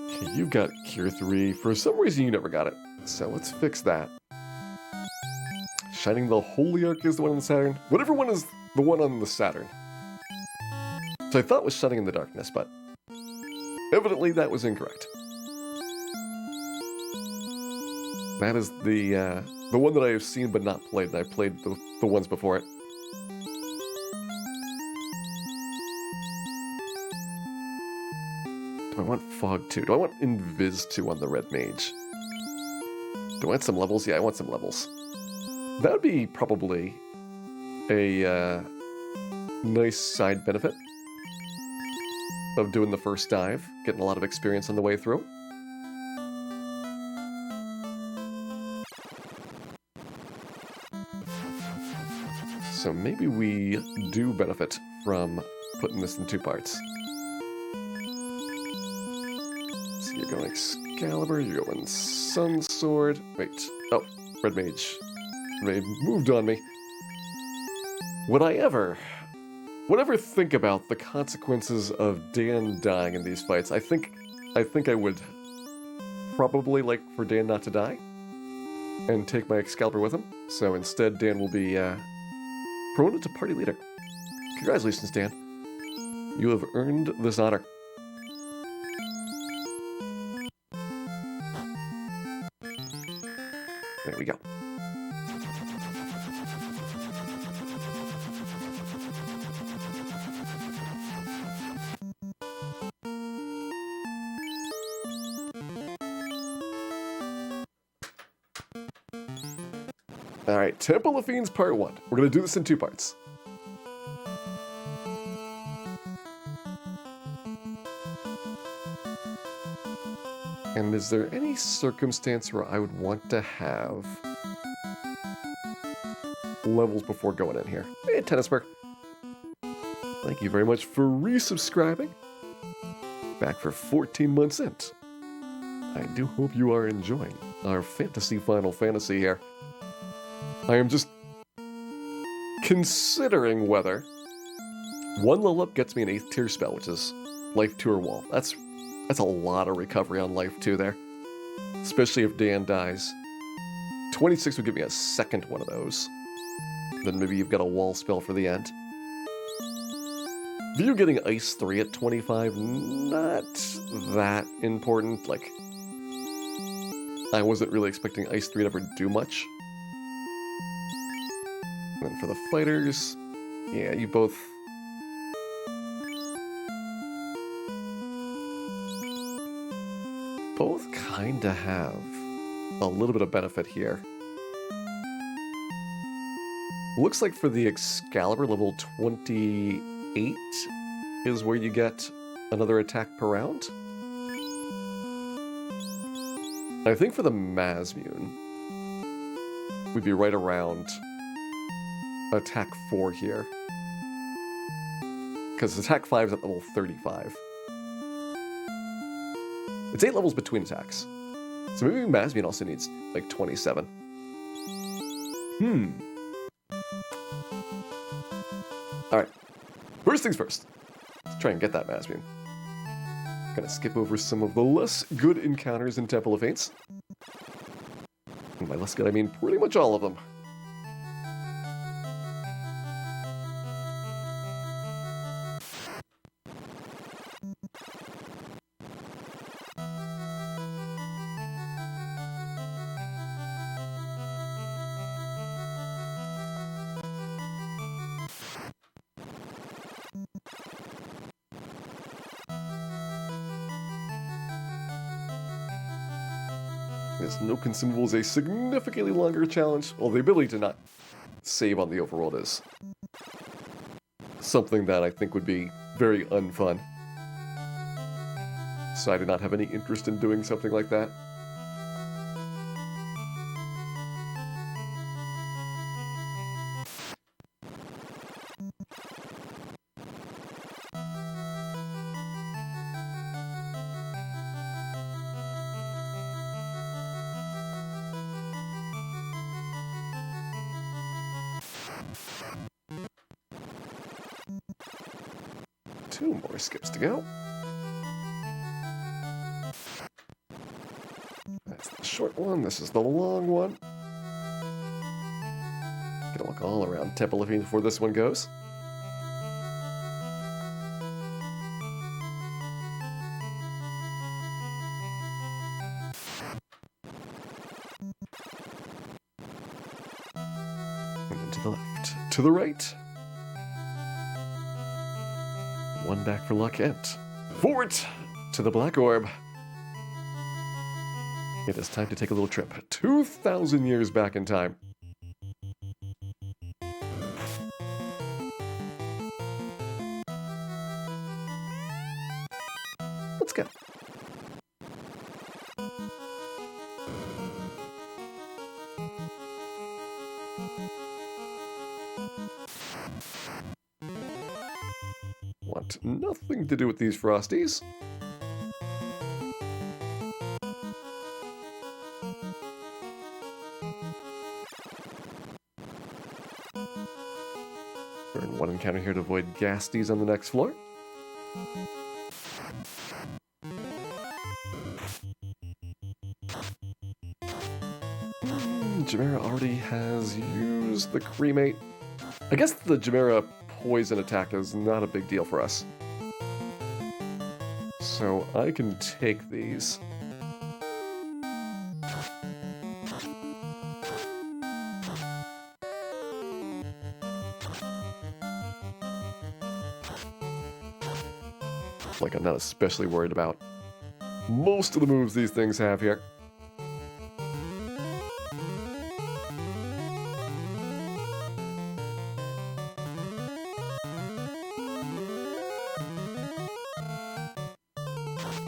Okay, you got Cure 3. For some reason, you never got it. So let's fix that. Shining the Holy Arc is the one on the Saturn. Whatever one is the one on the Saturn. So I thought it was Shining in the Darkness, but evidently that was incorrect. That is the one that I have seen but not played, and I played the ones before it. Do I want Fog 2? Do I want Invis 2 on the Red Mage? Do I want some levels? Yeah, I want some levels. That would be probably a nice side benefit of doing the first dive, getting a lot of experience on the way through. So maybe we do benefit from putting this in two parts. So you're going Excalibur, you're going Sun Sword. Wait, oh, Red Mage. They moved on me. Would I ever think about the consequences of Dan dying in these fights? I think I would probably like for Dan not to die and take my Excalibur with him. So instead, Dan will be promoted to party leader. Congratulations, Dan. You have earned this honor. There we go. Alright, Temple of Fiends Part 1. We're going to do this in two parts. And is there any circumstance where I would want to have levels before going in here? Hey, Tennisberg. Thank you very much for resubscribing. Back for 14 months in. I do hope you are enjoying our fantasy Final Fantasy here. I am just considering whether one level up gets me an 8th tier spell, which is Life 2 or Wall. That's a lot of recovery on Life 2 there. Especially if Dan dies. 26 would give me a second one of those. Then maybe you've got a Wall spell for the end. View getting Ice 3 at 25, not that important. Like, I wasn't really expecting Ice 3 to ever do much. And then for the fighters, yeah, you both... both kinda have a little bit of benefit here. Looks like for the Excalibur, level 28 is where you get another attack per round. I think for the Mazmune, we'd be right around attack 4 here. Because attack 5 is at level 35. It's 8 levels between attacks. So maybe Mazmune also needs, like, 27. Alright. First things first. Let's try and get that Mazmune. Gonna skip over some of the less good encounters in Temple of Fates. And by less good, I mean pretty much all of them. As no consumables, a significantly longer challenge. Well, the ability to not save on the overworld is something that I think would be very unfun. So I do not have any interest in doing something like that. Two more skips to go. That's the short one. This is the long one. Gonna look all around Temple Living before this one goes. And then to the left. To the right. One back for luck and forward to the black orb. It is time to take a little trip 2,000 years back in time. Let's go. Want nothing to do with these frosties. Burn one encounter here to avoid Gasties on the next floor. Chimera already has used the cremate. I guess the Chimera poison attack is not a big deal for us. So I can take these. Like, I'm not especially worried about most of the moves these things have here.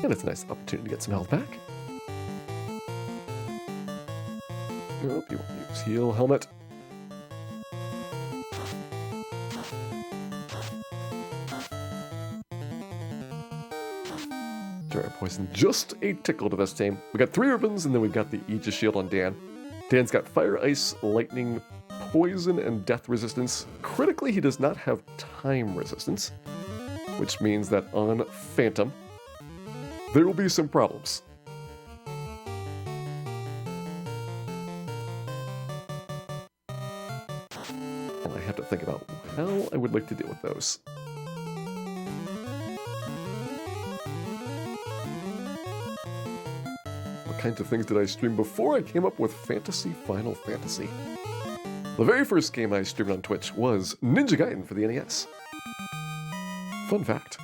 And it's a nice opportunity to get some health back. Nope, you won't use heal helmet. Gerard poison, just a tickle to this team. We got 3 ribbons, and then we've got the Aegis shield on Dan. Dan's got fire, ice, lightning, poison, and death resistance. Critically, he does not have time resistance, which means that on Phantom, there will be some problems. And I have to think about how I would like to deal with those. What kinds of things did I stream before I came up with Final Fantasy? The very first game I streamed on Twitch was Ninja Gaiden for the NES. Fun fact.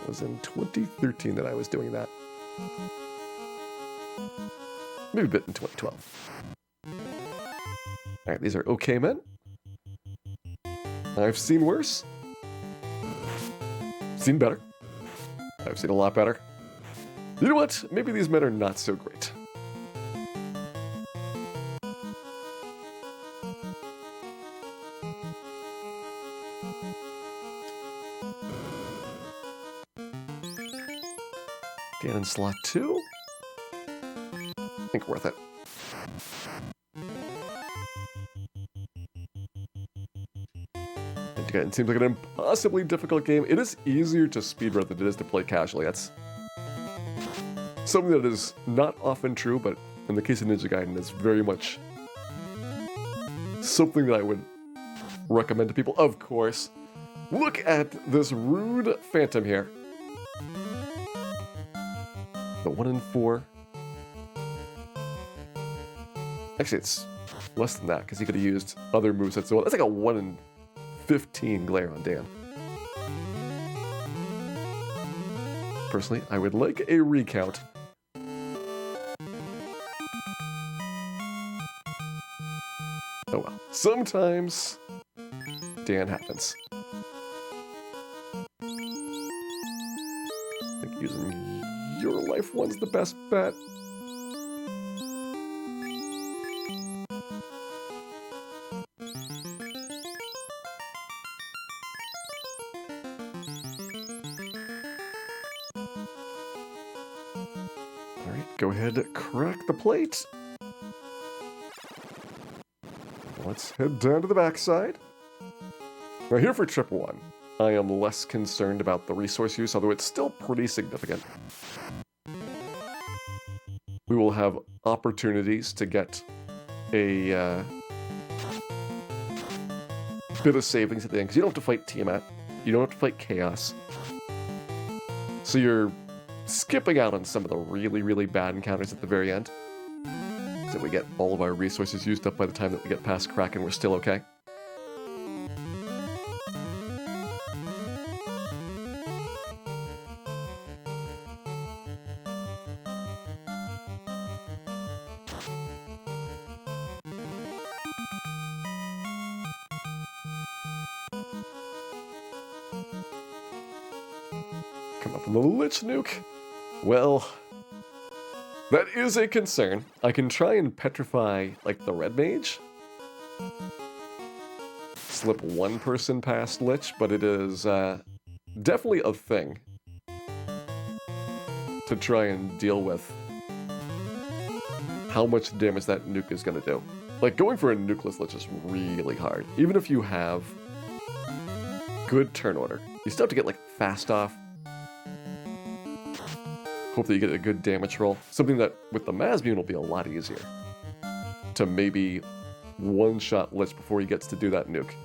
It was in 2013 that I was doing that. Maybe a bit in 2012. Alright, these are okay men. I've seen worse. Seen better. I've seen a lot better. You know what? Maybe these men are not so great. Dan in slot 2. I think worth it. It seems like an impossibly difficult game. It is easier to speedrun than it is to play casually. That's something that is not often true, but in the case of Ninja Gaiden, it's very much something that I would recommend to people. Of course, look at this rude Phantom here. The 1 in 4. Actually, it's less than that, because he could have used other movesets. So that's like a 1 in 15 glare on Dan. Personally, I would like a recount. Oh well. Sometimes Dan happens. I think using your life one's the best bet. Alright, go ahead, crack the plate. Let's head down to the backside. Now here for trip 1, I am less concerned about the resource use, although it's still pretty significant. We will have opportunities to get a bit of savings at the end, because you don't have to fight Tiamat, you don't have to fight Chaos. So you're skipping out on some of the really, really bad encounters at the very end. So we get all of our resources used up by the time that we get past Kraken, we're still okay. Come up on the Lich Nuke. Well, that is a concern. I can try and petrify, like, the Red Mage. Slip one person past Lich, but it is definitely a thing to try and deal with how much damage that nuke is going to do. Like, going for a nukeless Lich is really hard. Even if you have good turn order, you still have to get, like, fast off. Hope that you get a good damage roll. Something that, with the Mazmune, will be a lot easier. To maybe one-shot Lich before he gets to do that nuke.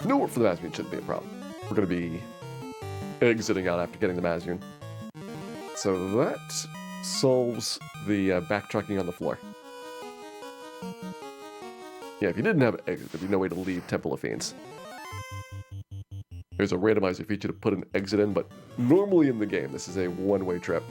No work for the Mazmune shouldn't be a problem. We're going to be exiting out after getting the Mazmune. So that solves the backtracking on the floor. Yeah, if you didn't have exit, there'd be no way to leave Temple of Fiends. There's a randomizer feature to put an exit in, but normally in the game, this is a one-way trip.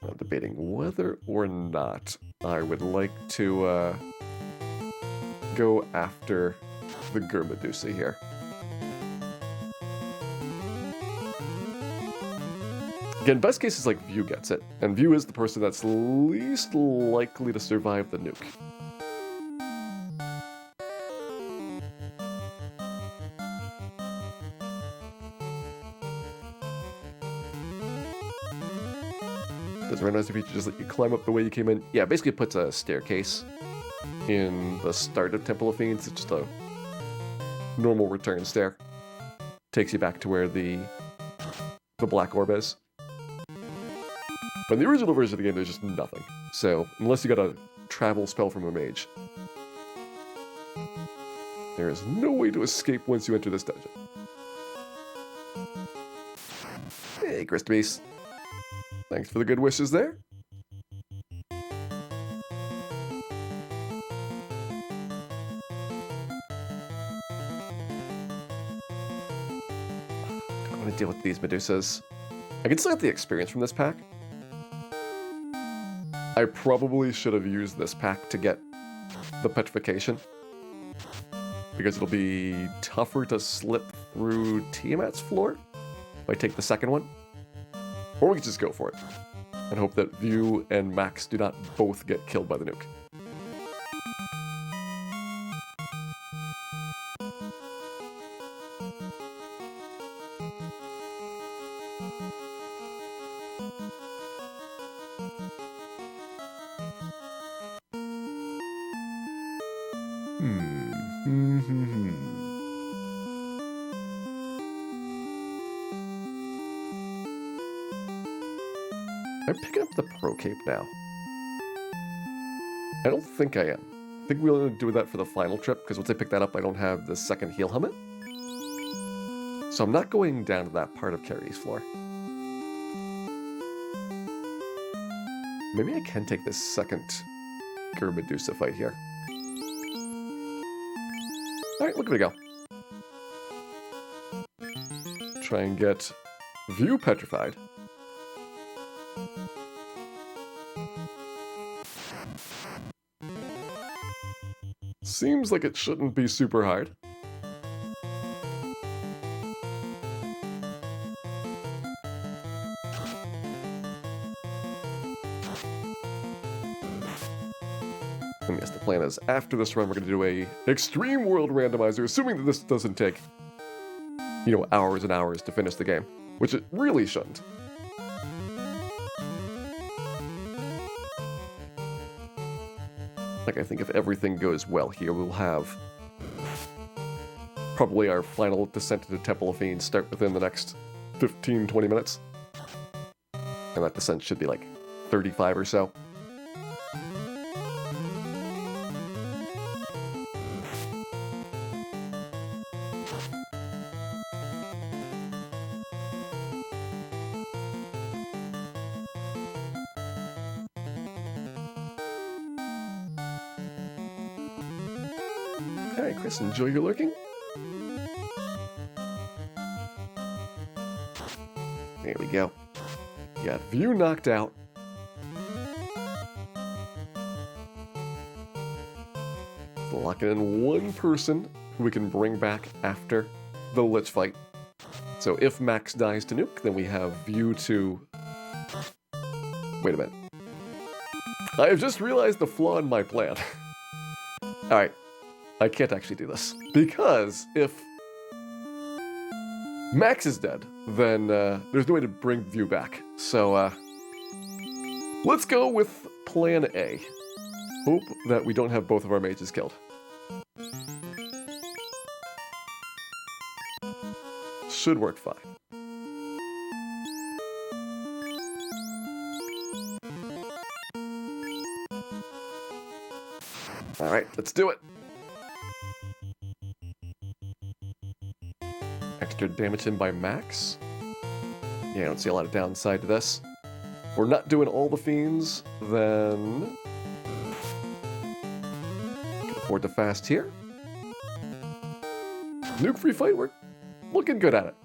I'm debating whether or not I would like to go after the Gurmedusa here. Again, best case is like View gets it, and View is the person that's least likely to survive the nuke. Does randomizer feature just let you climb up the way you came in? Yeah, basically it puts a staircase in the start of Temple of Fiends. It's just a normal return stair. Takes you back to where the black orb is. But in the original version of the game, there's just nothing. So, unless you got a travel spell from a mage, there is no way to escape once you enter this dungeon. Hey, Grist Beast. Thanks for the good wishes there. Don't want to deal with these Medusas. I can still get the experience from this pack. I probably should have used this pack to get the petrification, because it'll be tougher to slip through Tiamat's floor if I take the second one. Or we could just go for it and hope that View and Max do not both get killed by the nuke. I'm picking up the Pro Cape now. I don't think I am. I think we'll do that for the final trip, because once I pick that up, I don't have the second heal helmet. So I'm not going down to that part of Carrie's floor. Maybe I can take this second Medusa fight here. Alright, look at me go. Try and get View Petrified. Seems like it shouldn't be super hard. And yes, the plan is after this run, we're going to do a Extreme World Randomizer, assuming that this doesn't take, hours and hours to finish the game, which it really shouldn't. Like, I think if everything goes well here, we'll have probably our final descent to the Temple of Fiends start within the next 15-20 minutes. And that descent should be like 35 or so. Alright, Chris, enjoy your lurking. There we go. You got View knocked out. Locking in one person who we can bring back after the Lich fight. So if Max dies to Nuke, then we have View to... Wait a minute. I have just realized the flaw in my plan. Alright. I can't actually do this. Because if Max is dead, then there's no way to bring View back. So let's go with plan A. Hope that we don't have both of our mages killed. Should work fine. Alright, let's do it. Extra damage in by Max. Yeah, I don't see a lot of downside to this. If we're not doing all the fiends, then can afford to fast here. Nuke free fight, we're looking good at it.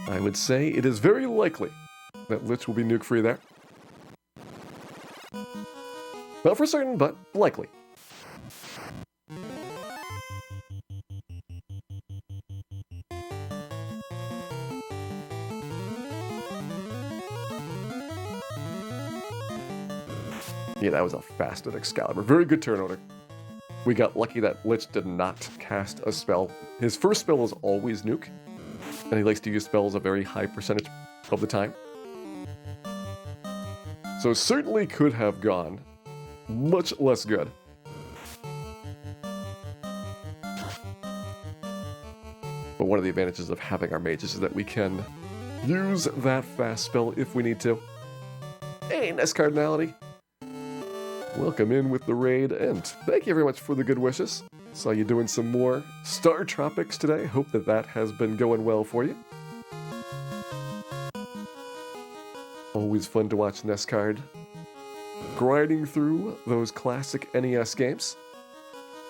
I would say it is very likely that Lich will be nuke free there. Not for certain, but likely. Yeah, that was a fasted Excalibur. Very good turn order. We got lucky that Lich did not cast a spell. His first spell is always nuke, and he likes to use spells a very high percentage of the time. So certainly could have gone much less good. But one of the advantages of having our mages is that we can use that fast spell if we need to. Hey, NES Cardinality! Welcome in with the raid, and thank you very much for the good wishes. Saw you doing some more Star Tropics today. Hope that that has been going well for you. Always fun to watch NES Card grinding through those classic NES games.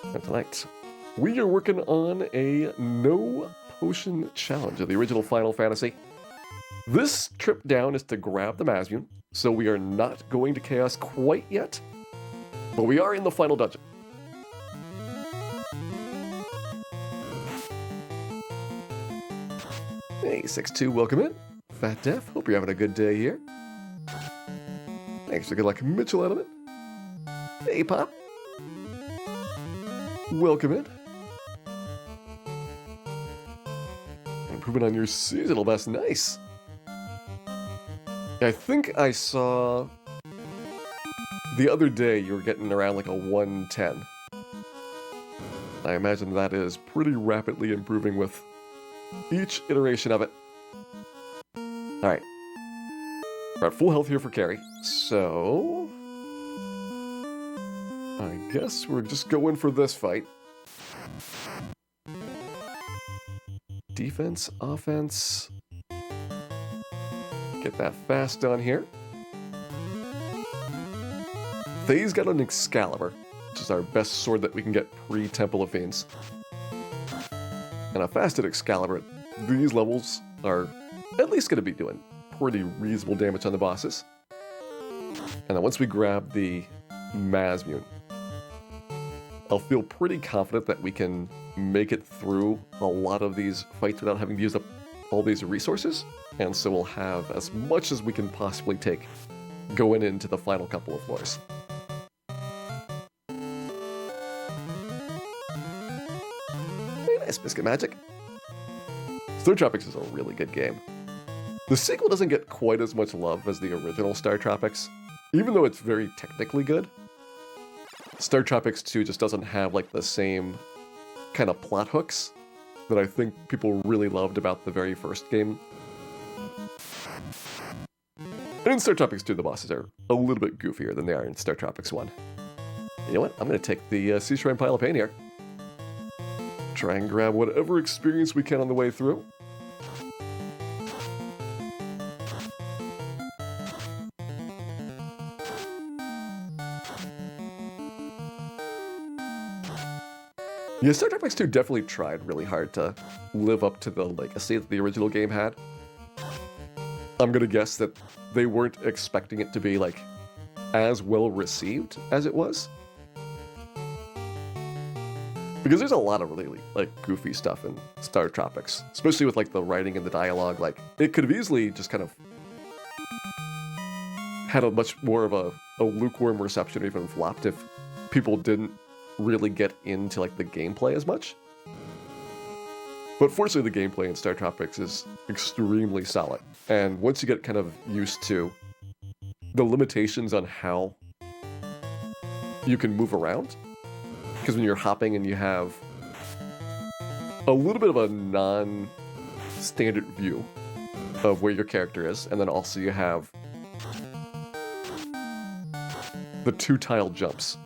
And tonight, we are working on a no potion challenge of the original Final Fantasy. This trip down is to grab the Mazmune, so we are not going to Chaos quite yet. But we are in the final dungeon. Hey, 6-2, welcome in. Fat Def, hope you're having a good day here. Thanks for good luck, Mitchell Element. Hey, Pop. Welcome in. Improvement on your seasonal best, nice. I think I saw... The other day, you were getting around like a 110. I imagine that is pretty rapidly improving with each iteration of it. Alright. We're at full health here for carry, so I guess we're just going for this fight. Defense, offense. Get that fast done here. Thay's got an Excalibur, which is our best sword that we can get pre-Temple of Fiends. And a fasted Excalibur at these levels are at least going to be doing pretty reasonable damage on the bosses. And then once we grab the Mazmune, I'll feel pretty confident that we can make it through a lot of these fights without having to use up all these resources. And so we'll have as much as we can possibly take going into the final couple of floors. Very nice, Biscuit Magic. Star Tropics is a really good game. The sequel doesn't get quite as much love as the original Star Tropics, even though it's very technically good. Star Tropics 2 just doesn't have like the same kind of plot hooks that I think people really loved about the very first game. And in Star Tropics 2, the bosses are a little bit goofier than they are in Star Tropics 1. You know what? I'm going to take the Sea Shrine Pile of Pain here. Try and grab whatever experience we can on the way through. Yeah, Star Tropics 2 definitely tried really hard to live up to the legacy that the original game had. I'm gonna guess that they weren't expecting it to be like as well received as it was. Because there's a lot of really like goofy stuff in Star Tropics, especially with like the writing and the dialogue. Like it could have easily just kind of had a much more of a lukewarm reception, or even flopped if people didn't really get into like the gameplay as much. But fortunately, the gameplay in Star Tropics is extremely solid. And once you get kind of used to the limitations on how you can move around, because when you're hopping and you have a little bit of a non-standard view of where your character is, and then also you have the 2-tile jumps.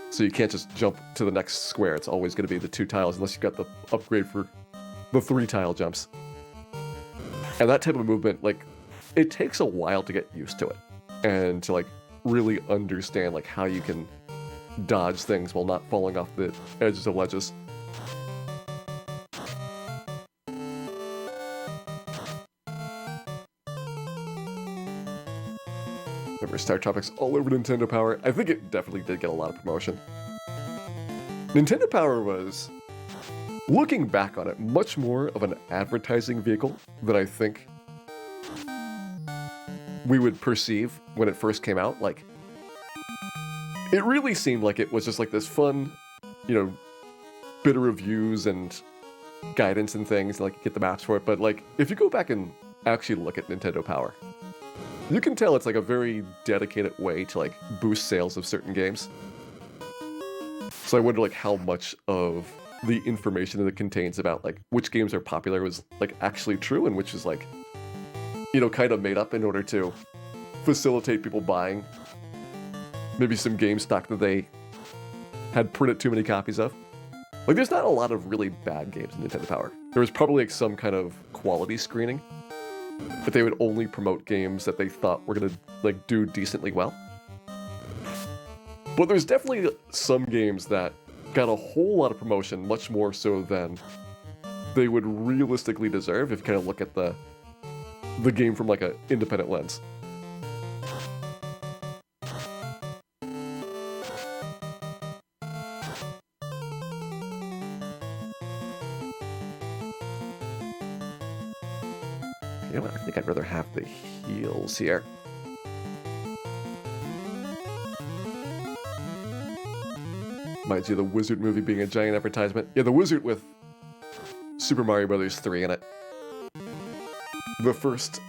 So you can't just jump to the next square. It's always going to be the 2 tiles unless you've got the upgrade for the 3-tile jumps. And that type of movement, like, it takes a while to get used to it and to like really understand like how you can dodge things while not falling off the edges of ledges. Remember Star Tropics all over Nintendo Power? I think it definitely did get a lot of promotion. Nintendo Power was, looking back on it, much more of an advertising vehicle than I think we would perceive when it first came out. Like, it really seemed like it was just like this fun, you know, bit of reviews and guidance and things, and like get the maps for it. But like, if you go back and actually look at Nintendo Power, you can tell it's like a very dedicated way to like boost sales of certain games. So I wonder like how much of the information that it contains about like which games are popular was like actually true and which is like, you know, kind of made up in order to facilitate people buying maybe some game stock that they had printed too many copies of. Like there's not a lot of really bad games in Nintendo Power. There was probably like some kind of quality screening, but they would only promote games that they thought were gonna like do decently well. But there's definitely some games that got a whole lot of promotion, much more so than they would realistically deserve if you kind of look at the game from like an independent lens. You know what? I think I'd rather have the heals here. Reminds you of the Wizard movie being a giant advertisement. Yeah, the Wizard with Super Mario Bros. 3 in it. The first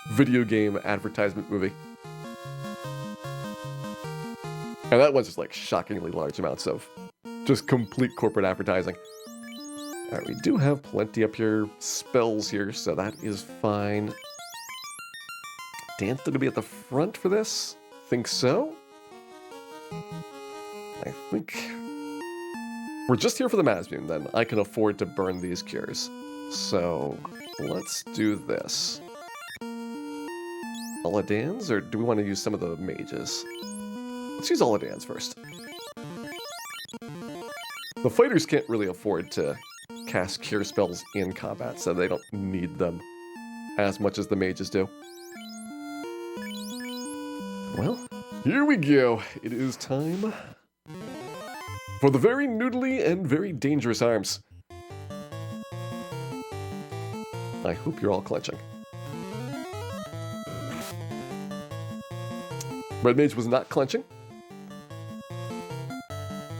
video game advertisement movie. And that one's just like shockingly large amounts of just complete corporate advertising. Alright, we do have plenty up here, spells here, so that is fine. dance going to be at the front for this? Think so? I think we're just here for the Masmume, then I can afford to burn these cures. So let's do this. Oladans, or do we want to use some of the mages? Let's use Oladans first. The fighters can't really afford to cast cure spells in combat, so they don't need them as much as the mages do. Well, here we go. It is time for the very noodly and very dangerous arms. I hope you're all clenching. Red Mage was not clenching.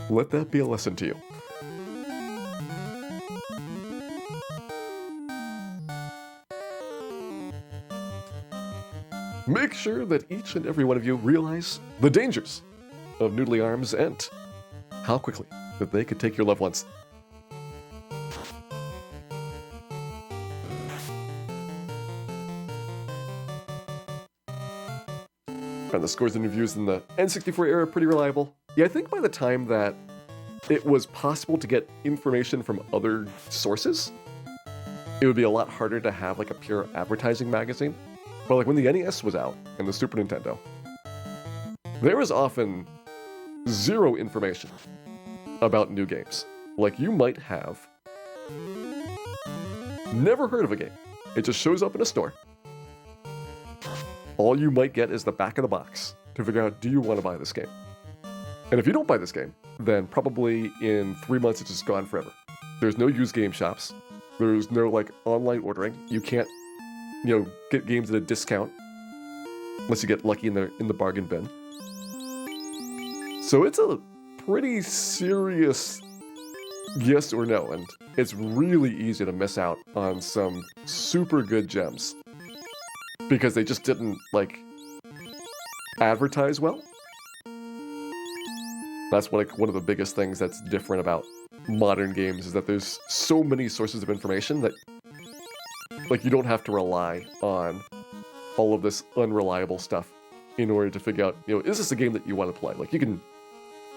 Let that be a lesson to you. Make sure that each and every one of you realize the dangers of noodly arms and how quickly that they could take your loved ones. And the scores and reviews in the N64 era are pretty reliable. Yeah, I think by the time that it was possible to get information from other sources, it would be a lot harder to have like a pure advertising magazine. But like when the NES was out and the Super Nintendo, there was often zero information about new games. Like you might have never heard of a game. It just shows up in a store. All you might get is the back of the box to figure out, do you want to buy this game? And if you don't buy this game, then probably in 3 months it's just gone forever. There's no used game shops. There's no like online ordering. You can't, get games at a discount unless you get lucky in the bargain bin. So it's a pretty serious yes or no, and it's really easy to miss out on some super good gems because they just didn't like advertise well. That's one of the biggest things that's different about modern games is that there's so many sources of information that like you don't have to rely on all of this unreliable stuff in order to figure out, is this a game that you want to play? Like you can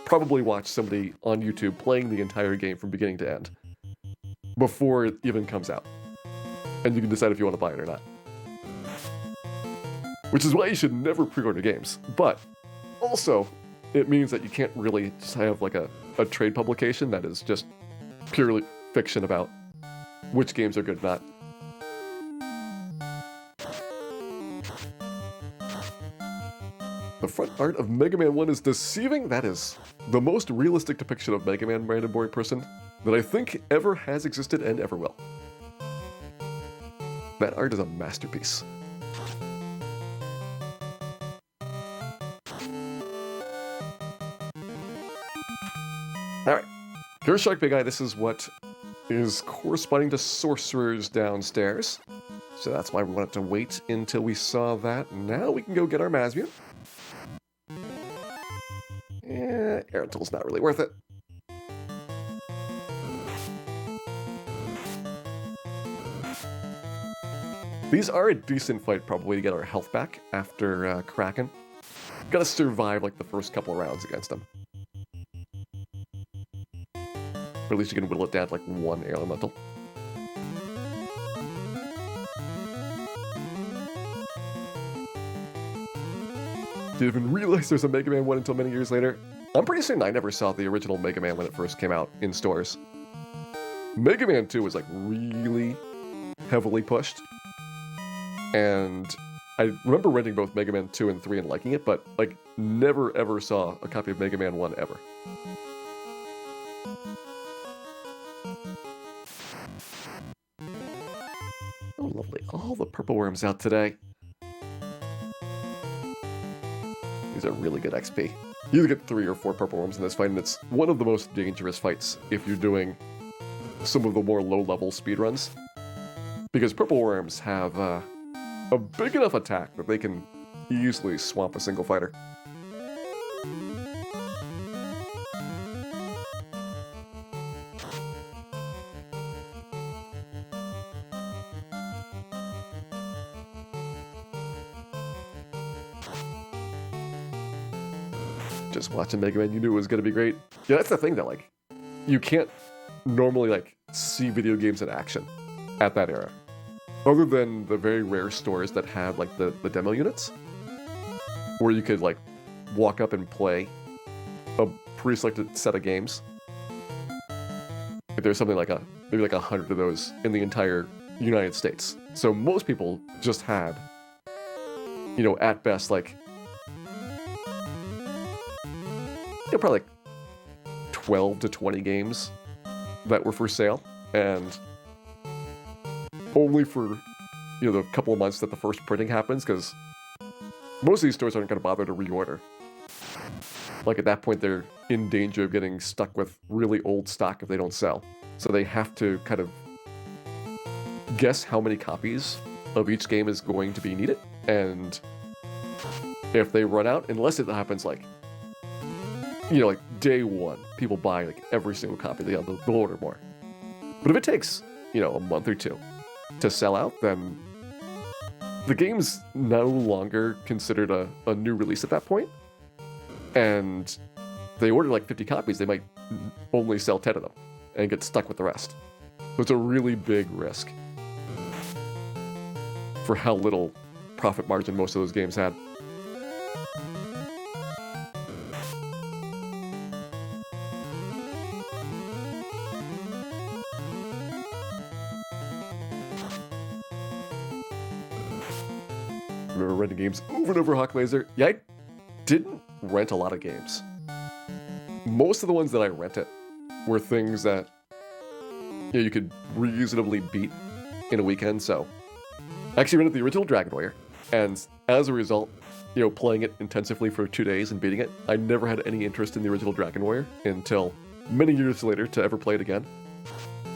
probably watch somebody on YouTube playing the entire game from beginning to end before it even comes out. And you can decide if you want to buy it or not. Which is why you should never pre-order games. But also, it means that you can't really just have like a trade publication that is just purely fiction about which games are good or not. The front art of Mega Man 1 is deceiving. That is the most realistic depiction of Mega Man Random Boy person that I think ever has existed and ever will. That art is a masterpiece. Alright, here's Shark Big Eye. This is what is corresponding to Sorcerers downstairs. So that's why we wanted to wait until we saw that. Now we can go get our Masmume. Air Tool's not really worth it. These are a decent fight probably to get our health back after Kraken. Gotta survive like the first couple rounds against them. Or at least you can whittle it down to like one air elemental. Didn't even realize there's a Mega Man 1 until many years later. I'm pretty certain I never saw the original Mega Man when it first came out in stores. Mega Man 2 was like really heavily pushed. And I remember renting both Mega Man 2 and 3 and liking it, but like never ever saw a copy of Mega Man 1 ever. Oh lovely, all the purple worms out today. These are really good XP. You either get 3 or 4 purple worms in this fight, and it's one of the most dangerous fights if you're doing some of the more low-level speedruns. Because purple worms have a big enough attack that they can easily swamp a single fighter. just watching Mega Man, you knew it was gonna be great. Yeah, that's the thing that like, you can't normally like see video games in action at that era. Other than the very rare stores that had like the demo units, where you could like walk up and play a pre-selected set of games. There's something like maybe like 100 of those in the entire United States. So most people just had, you know, at best like, you know, probably like 12 to 20 games that were for sale, and only for, you know, the couple of months that the first printing happens, because most of these stores aren't going to bother to reorder. Like at that point, they're in danger of getting stuck with really old stock if they don't sell. So they have to kind of guess how many copies of each game is going to be needed. And if they run out, unless it happens like, you know, like day one, people buy like every single copy, they'll order more. But if it takes, you know, a month or two to sell out, then the game's no longer considered a new release at that point. And they order like 50 copies, they might only sell 10 of them and get stuck with the rest. So it's a really big risk for how little profit margin most of those games had. I remember renting games over and over Hawk Laser. Yeah, I didn't rent a lot of games. Most of the ones that I rented were things that, you know, you could reasonably beat in a weekend. So I actually rented the original Dragon Warrior, and as a result, you know, playing it intensively for 2 days and beating it, I never had any interest in the original Dragon Warrior until many years later to ever play it again.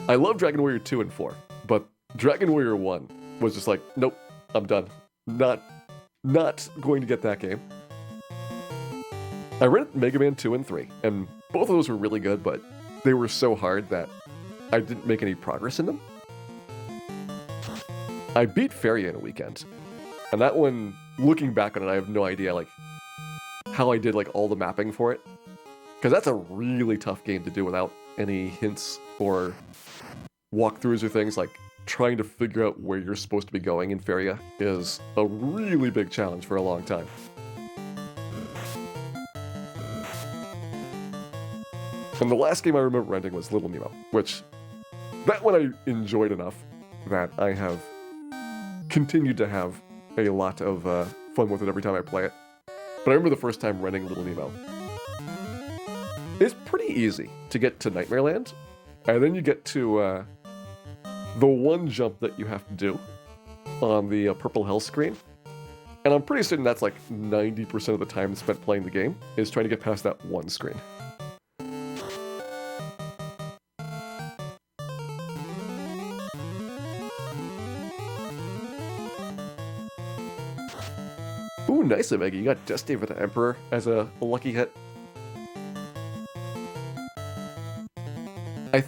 I love Dragon Warrior 2 and 4, but Dragon Warrior 1 was just like, nope, I'm done. Not going to get that game. I rented Mega Man 2 and 3, and both of those were really good, but they were so hard that I didn't make any progress in them. I beat Feria in a weekend, and that one, looking back on it, I have no idea like how I did like all the mapping for it, because that's a really tough game to do without any hints or walkthroughs or things. Like trying to figure out where you're supposed to be going in Feria is a really big challenge for a long time. And the last game I remember renting was Little Nemo, which that one I enjoyed enough that I have continued to have a lot of fun with it every time I play it. But I remember the first time renting Little Nemo. It's pretty easy to get to Nightmare Land, and then you get to the one jump that you have to do on the purple hell screen. And I'm pretty certain that's like 90% of the time spent playing the game is trying to get past that one screen. Ooh, nice, Omega. You got Destiny for the Emperor as a lucky hit. I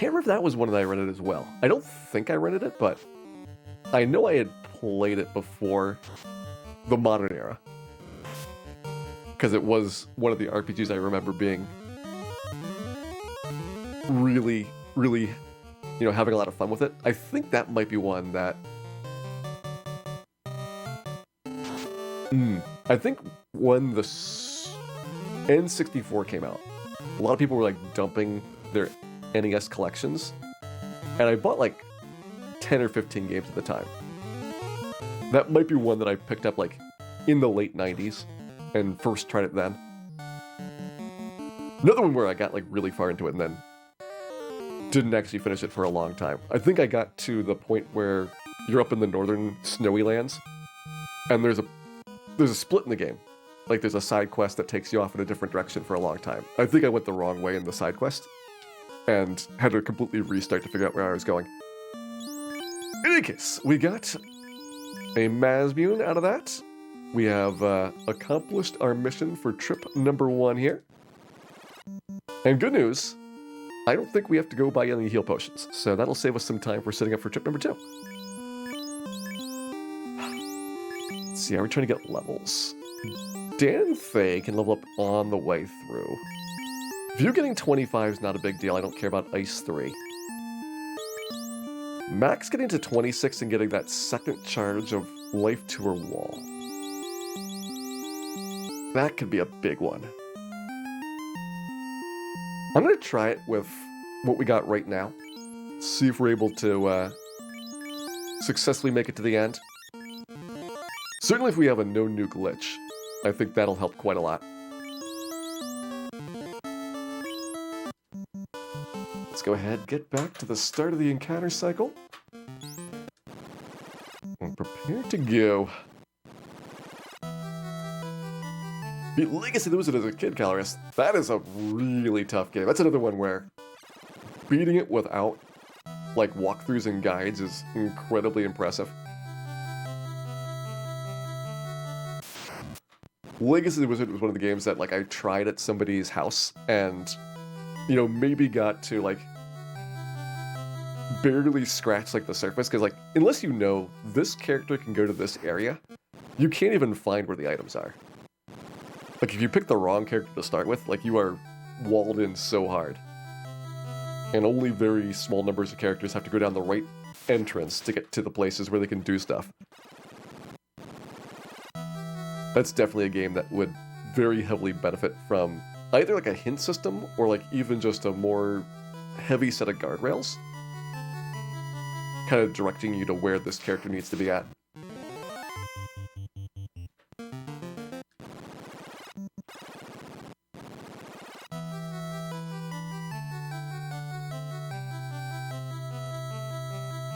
can't remember if that was one that I rented as well. I don't think I rented it, but I know I had played it before the modern era. Because it was one of the RPGs I remember being really, really, you know, having a lot of fun with it. I think that might be one that... I think when the N64 came out, a lot of people were like dumping their NES collections, and I bought like 10 or 15 games at the time. That might be one that I picked up like in the late 90s and first tried it then. Another one where I got like really far into it and then didn't actually finish it for a long time. I think I got to the point where you're up in the northern snowy lands, and there's a split in the game. Like there's a side quest that takes you off in a different direction for a long time. I think I went the wrong way in the side quest and had to completely restart to figure out where I was going. In any case, we got a Mazmune out of that. We have accomplished our mission for trip number 1 here. And good news, I don't think we have to go buy any heal potions, so that'll save us some time for setting up for trip number 2. Let's see, are we trying to get levels? Dan and Faye can level up on the way through. View getting 25 is not a big deal. I don't care about Ice 3. Max getting to 26 and getting that second charge of Life Tour Wall. That could be a big one. I'm going to try it with what we got right now. See if we're able to successfully make it to the end. Certainly if we have a no-nuke glitch, I think that'll help quite a lot. Let's go ahead, get back to the start of the encounter cycle. And prepare to go. Beat Legacy of the Wizard as a kid, Caloris. That is a really tough game. That's another one where beating it without like walkthroughs and guides is incredibly impressive. Legacy of the Wizard was one of the games that like I tried at somebody's house and, you know, maybe got to like barely scratch like the surface, because like unless you know this character can go to this area, you can't even find where the items are. Like if you pick the wrong character to start with, like you are walled in so hard. And only very small numbers of characters have to go down the right entrance to get to the places where they can do stuff. That's definitely a game that would very heavily benefit from either like a hint system or like even just a more heavy set of guardrails, kind of directing you to where this character needs to be at.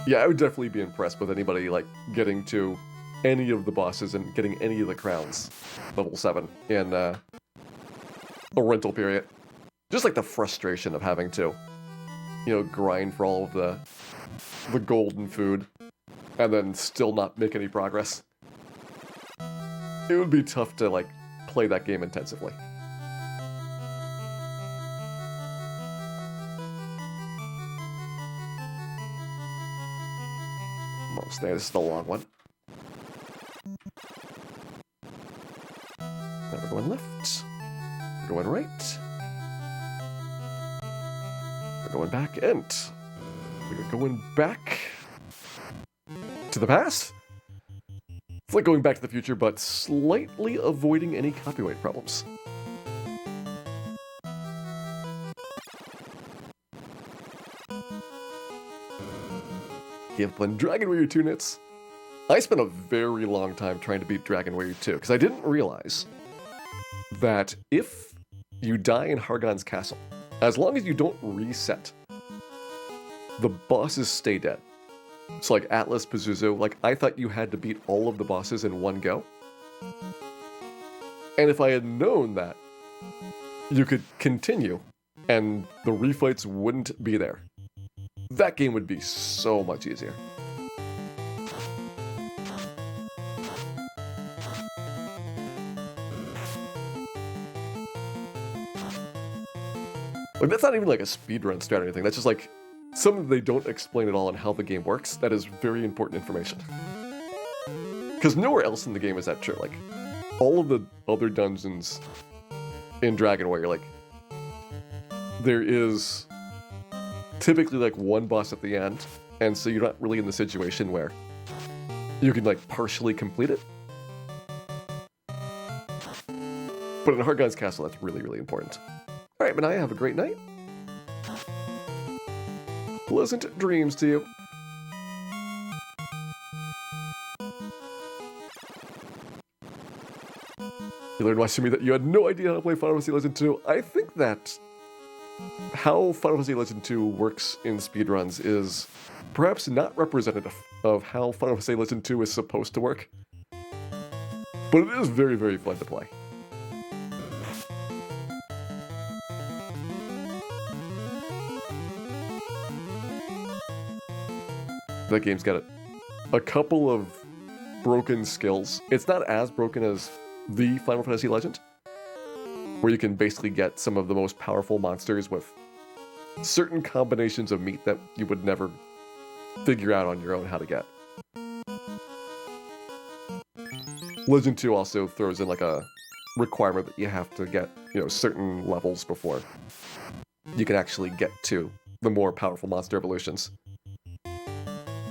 Yeah, I would definitely be impressed with anybody like getting to any of the bosses and getting any of the crowns level 7 in a rental period. Just like the frustration of having to, you know, grind for all of the gold and food and then still not make any progress. It would be tough to like play that game intensively. Almost there. This is the long one. Now we're going left. We're going right. We're going back, and we're going back to the past. It's like going back to the future, but slightly avoiding any copyright problems. Give playing Dragon Warrior 2 Nits. I spent a very long time trying to beat Dragon Warrior 2, because I didn't realize that if you die in Hargon's castle, as long as you don't reset, the bosses stay dead. So like Atlas, Pazuzu, like I thought you had to beat all of the bosses in one go. And if I had known that, you could continue and the refights wouldn't be there, that game would be so much easier. Like, that's not even like a speedrun strat or anything. That's just like something they don't explain at all on how the game works. That is very important information. Because nowhere else in the game is that true. Like, all of the other dungeons in Dragon Warrior, like, there is typically like one boss at the end, and so you're not really in the situation where you can like partially complete it. But in Hargon's castle, that's really, really important. Alright, Manaya, have a great night. Pleasant dreams to you. You learned watching me that you had no idea how to play Final Fantasy Legend 2. I think that how Final Fantasy Legend 2 works in speedruns is perhaps not representative of how Final Fantasy Legend 2 is supposed to work. But it is very, very fun to play. That game's got a couple of broken skills. It's not as broken as the Final Fantasy Legend, where you can basically get some of the most powerful monsters with certain combinations of meat that you would never figure out on your own how to get. Legend 2 also throws in like a requirement that you have to get, certain levels before you can actually get to the more powerful monster evolutions.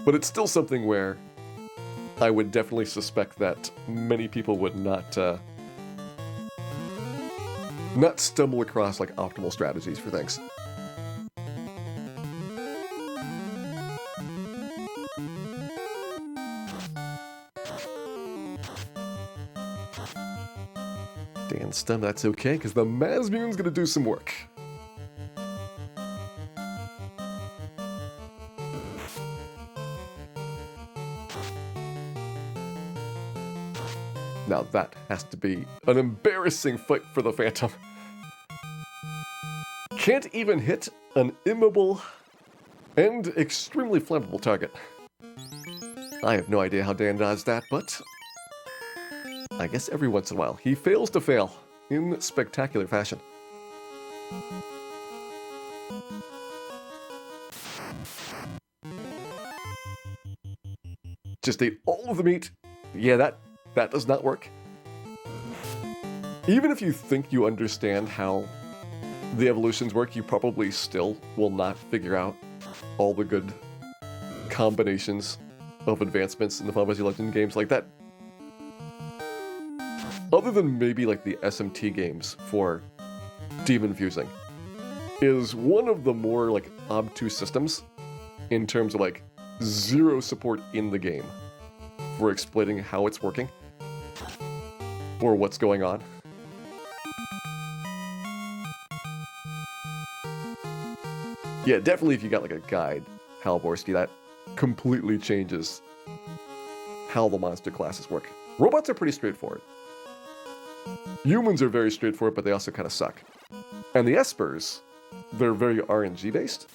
But it's still something where I would definitely suspect that many people would not stumble across like optimal strategies for things. Dan Stem, that's okay, because the Mazmune's gonna do some work. Now that has to be an embarrassing fight for the Phantom. Can't even hit an immobile and extremely flammable target. I have no idea how Dan does that, but I guess every once in a while he fails to fail in spectacular fashion. Just ate all of the meat. Yeah, that does not work. Even if you think you understand how the evolutions work, you probably still will not figure out all the good combinations of advancements in the Final Fantasy Legend games like that. Other than maybe like the SMT games for demon fusing, is one of the more like obtuse systems in terms of like zero support in the game for explaining how it's working or what's going on. Yeah, definitely if you got like a guide, Halborski, that completely changes how the monster classes work. Robots are pretty straightforward. Humans are very straightforward, but they also kind of suck. And the Espers, they're very RNG based.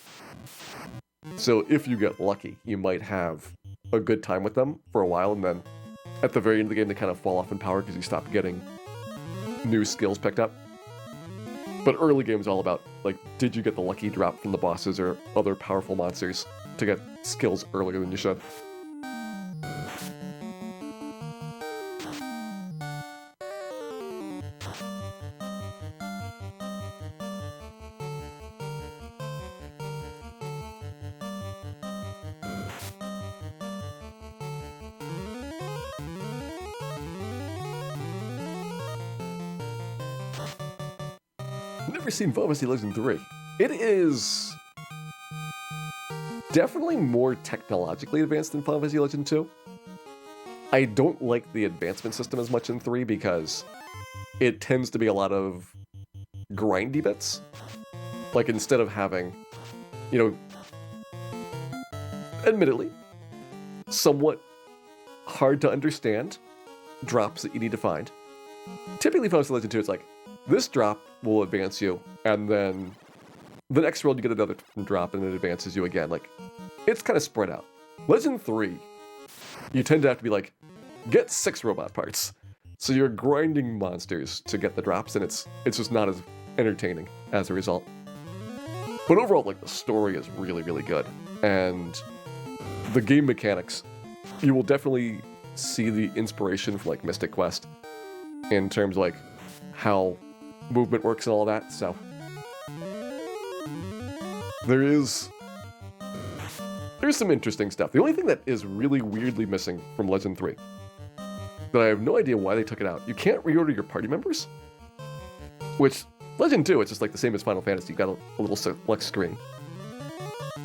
So if you get lucky, you might have a good time with them for a while, and then at the very end of the game, they kind of fall off in power because you stop getting new skills picked up. But early game is all about, like, did you get the lucky drop from the bosses or other powerful monsters to get skills earlier than you should? Never seen Final Fantasy Legend 3. It is definitely more technologically advanced than Final Fantasy Legend 2. I don't like the advancement system as much in 3 because it tends to be a lot of grindy bits. Like instead of having, admittedly, somewhat hard to understand drops that you need to find. Typically Final Fantasy Legend 2, it's like, this drop will advance you, and then the next world you get another drop and it advances you again. Like, it's kind of spread out. Legend 3, you tend to have to be like, get 6 robot parts. So you're grinding monsters to get the drops, and it's just not as entertaining as a result. But overall, like, the story is really, really good. And the game mechanics, you will definitely see the inspiration from, like, Mystic Quest in terms of, like, how movement works and all that, so there's some interesting stuff. The only thing that is really weirdly missing from Legend 3 that I have no idea why they took it out, you can't reorder your party members, which Legend 2, it's just like the same as Final Fantasy. You got a little select screen,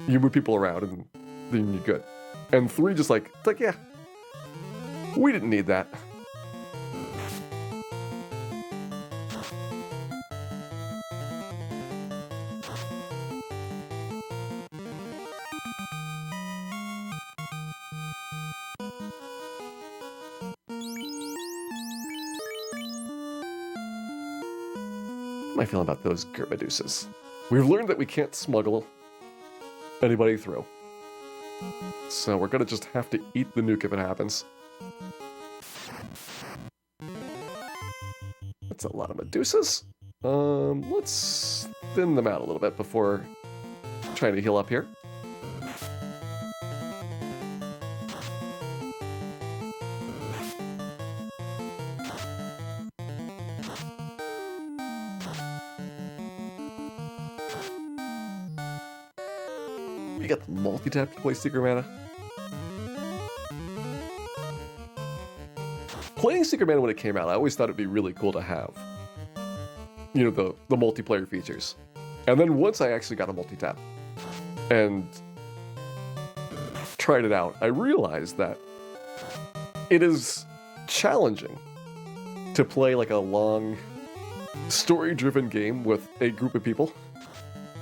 you move people around and then you're good. And 3 just like, it's like, yeah, we didn't need that. How am I feeling about those Germadusas? We've learned that we can't smuggle anybody through. So we're gonna just have to eat the nuke if it happens. That's a lot of Medusas. Let's thin them out a little bit before trying to heal up here. you got the multi-tap to play Secret Mana. Playing Secret Mana when it came out, I always thought it'd be really cool to have, you know, the multiplayer features. And then once I actually got a multi-tap and tried it out, I realized that it is challenging to play like a long, story-driven game with a group of people.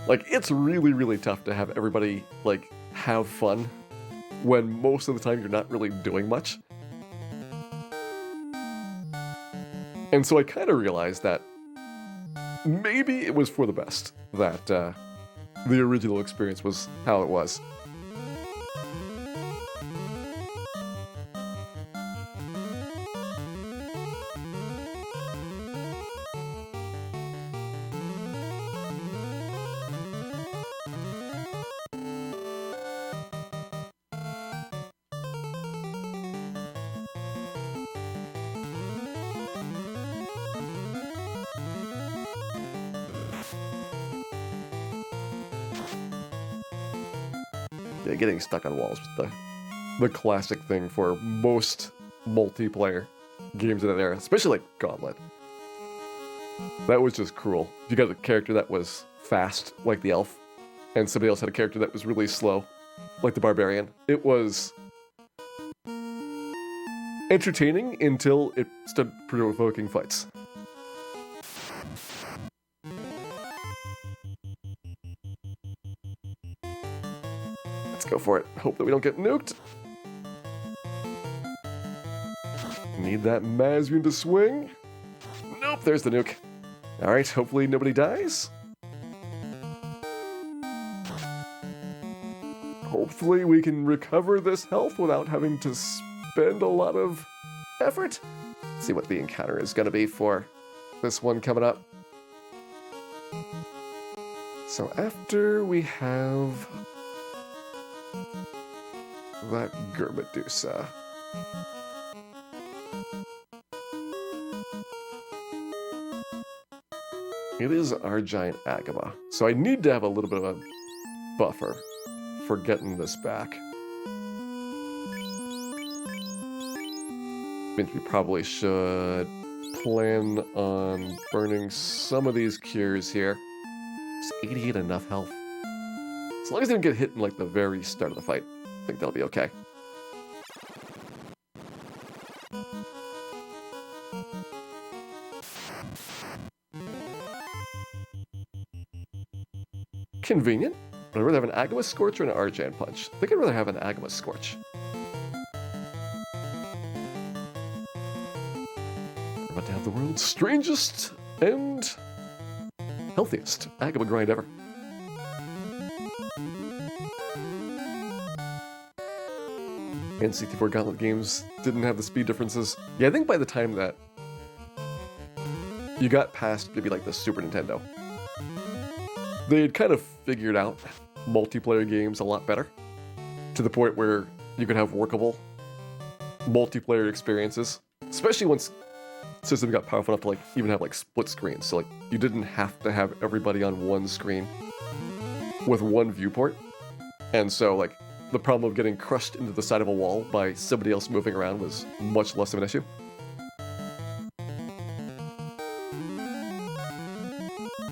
Like, it's really, really tough to have everybody, like, have fun when most of the time you're not really doing much. And so I kind of realized that maybe it was for the best that the original experience was how it was. Yeah, getting stuck on walls was the classic thing for most multiplayer games of that era, especially like Gauntlet. That was just cruel. You got a character that was fast, like the elf, and somebody else had a character that was really slow, like the barbarian. It was entertaining until it started provoking fights. Let's go for it. Hope that we don't get nuked. Need that Mazrian to swing. Nope, there's the nuke. Alright, hopefully nobody dies. Hopefully we can recover this health without having to spend a lot of effort. Let's see what the encounter is going to be for this one coming up. So after we have that Germedusa. It is our giant Agama, so I need to have a little bit of a buffer for getting this back. Means we probably should plan on burning some of these cures here. Is 88 enough health? As long as they don't get hit in like the very start of the fight, I think that'll be okay. Convenient, but I'd rather have an Agama Scorch or an Arjan Punch. I think I'd rather have an Agama Scorch. We're about to have the world's strangest and healthiest Agama grind ever. N64 Gauntlet games didn't have the speed differences. Yeah, I think by the time that you got past maybe like the Super Nintendo, they had kind of figured out multiplayer games a lot better, to the point where you could have workable multiplayer experiences, especially once systems got powerful enough to like even have like split screens. So like you didn't have to have everybody on one screen with one viewport. And so like the problem of getting crushed into the side of a wall by somebody else moving around was much less of an issue.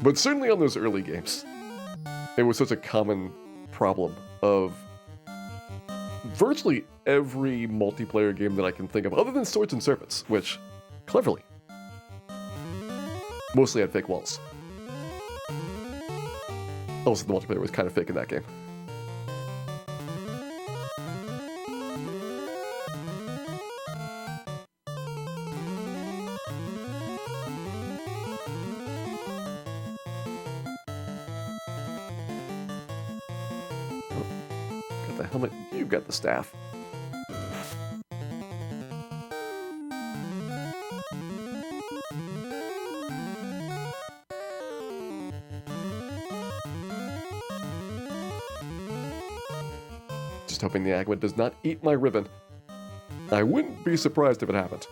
But certainly on those early games, it was such a common problem of virtually every multiplayer game that I can think of, other than Swords and Serpents, which, cleverly, mostly had fake walls. Also, the multiplayer was kind of fake in that game. The helmet, you've got the staff. Just hoping the Agama does not eat my ribbon. I wouldn't be surprised if it happened.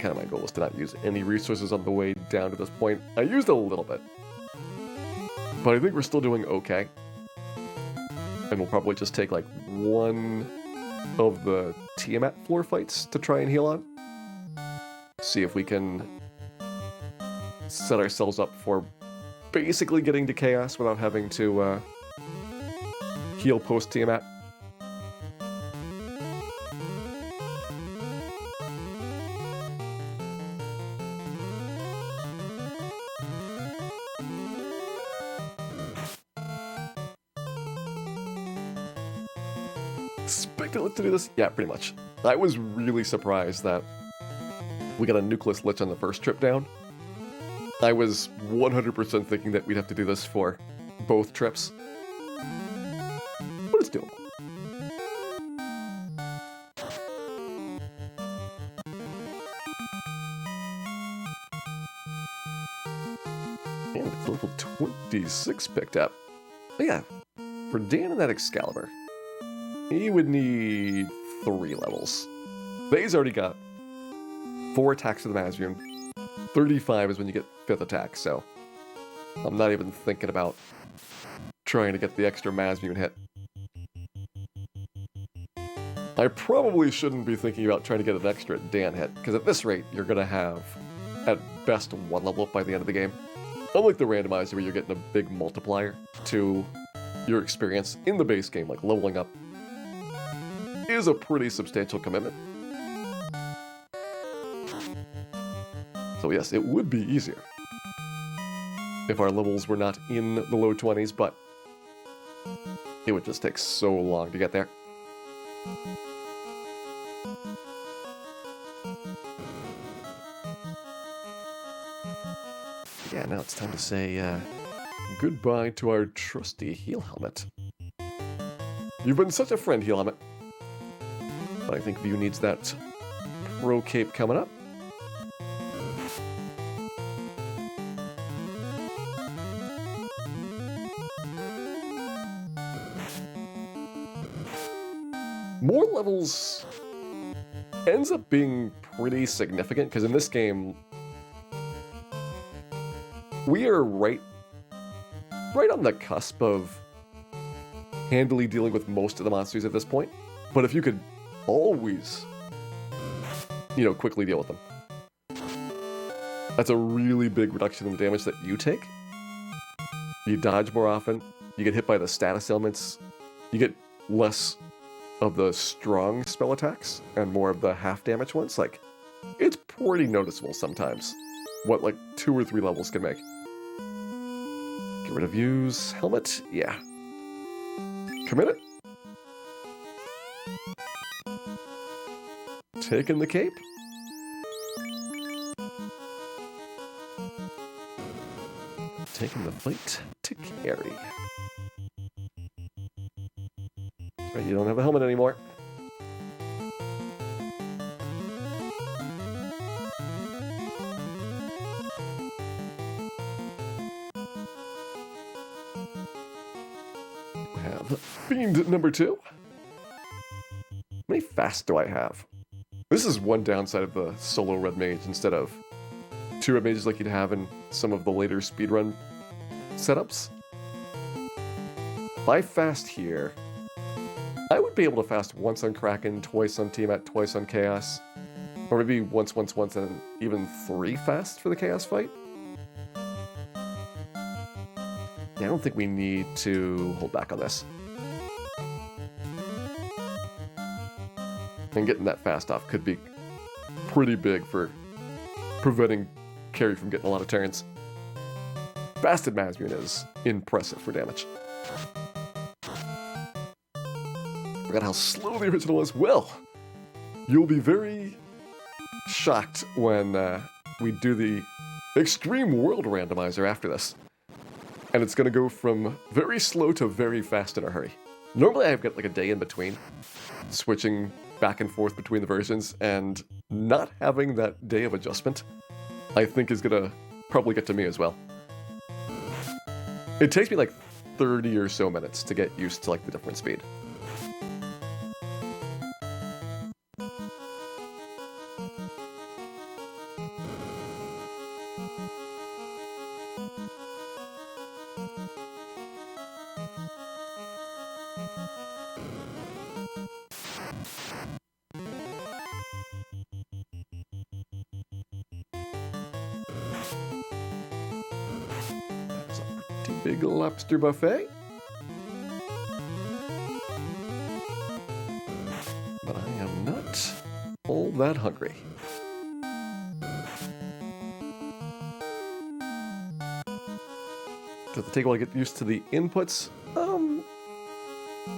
kind of my goal was to not use any resources on the way down to this point. I used a little bit, but I think we're still doing okay. And we'll probably just take like one of the Tiamat floor fights to try and heal on. See if we can set ourselves up for basically getting to Chaos without having to heal post-Tiamat. Expected to do this? Yeah, pretty much. I was really surprised that we got a nucleus lich on the first trip down. I was 100% thinking that we'd have to do this for both trips. But it's doable. And it's level 26 picked up. But yeah, for Dan and that Excalibur, he would need 3 levels. He's already got 4 attacks with the Mazmoon. 35 is when you get 5th attack, so I'm not even thinking about trying to get the extra Mazmoon hit. I probably shouldn't be thinking about trying to get an extra Dan hit, because at this rate, you're going to have, at best, 1 level up by the end of the game. Unlike the randomizer, where you're getting a big multiplier to your experience in the base game, like leveling up is a pretty substantial commitment. So yes, it would be easier if our levels were not in the low 20s, but it would just take so long to get there. Yeah, now it's time to say goodbye to our trusty heal helmet. You've been such a friend, heal helmet. But I think View needs that pro cape coming up. More levels ends up being pretty significant, because in this game, we are right on the cusp of handily dealing with most of the monsters at this point. But if you could always, quickly deal with them, that's a really big reduction in the damage that you take. You dodge more often, you get hit by the status elements, you get less of the strong spell attacks and more of the half damage ones. Like, it's pretty noticeable sometimes what like 2 or 3 levels can make. Get rid of View's helmet. Yeah. Commit it. Taking the cape. Taking the fight to carry. That's right, you don't have a helmet anymore. We have Fiend number 2. How many fast do I have? This is one downside of the solo red mage instead of 2 red mages like you'd have in some of the later speedrun setups. If I fast here, I would be able to fast once on Kraken, twice on Tiamat, twice on Chaos, or maybe once, and even 3 fast for the Chaos fight. Yeah, I don't think we need to hold back on this. And getting that fast off could be pretty big for preventing Carrie from getting a lot of turns. Fasted Mazmoon is impressive for damage. Forgot how slow the original is. Well, you'll be very shocked when we do the Extreme World Randomizer after this. And it's going to go from very slow to very fast in a hurry. Normally I've got like a day in between, switching back and forth between the versions, and not having that day of adjustment, I think is going to probably get to me as well. It takes me like 30 or so minutes to get used to like the different speed. That's a pretty big lobster buffet. But I am not all that hungry. Does it take a while to get used to the inputs?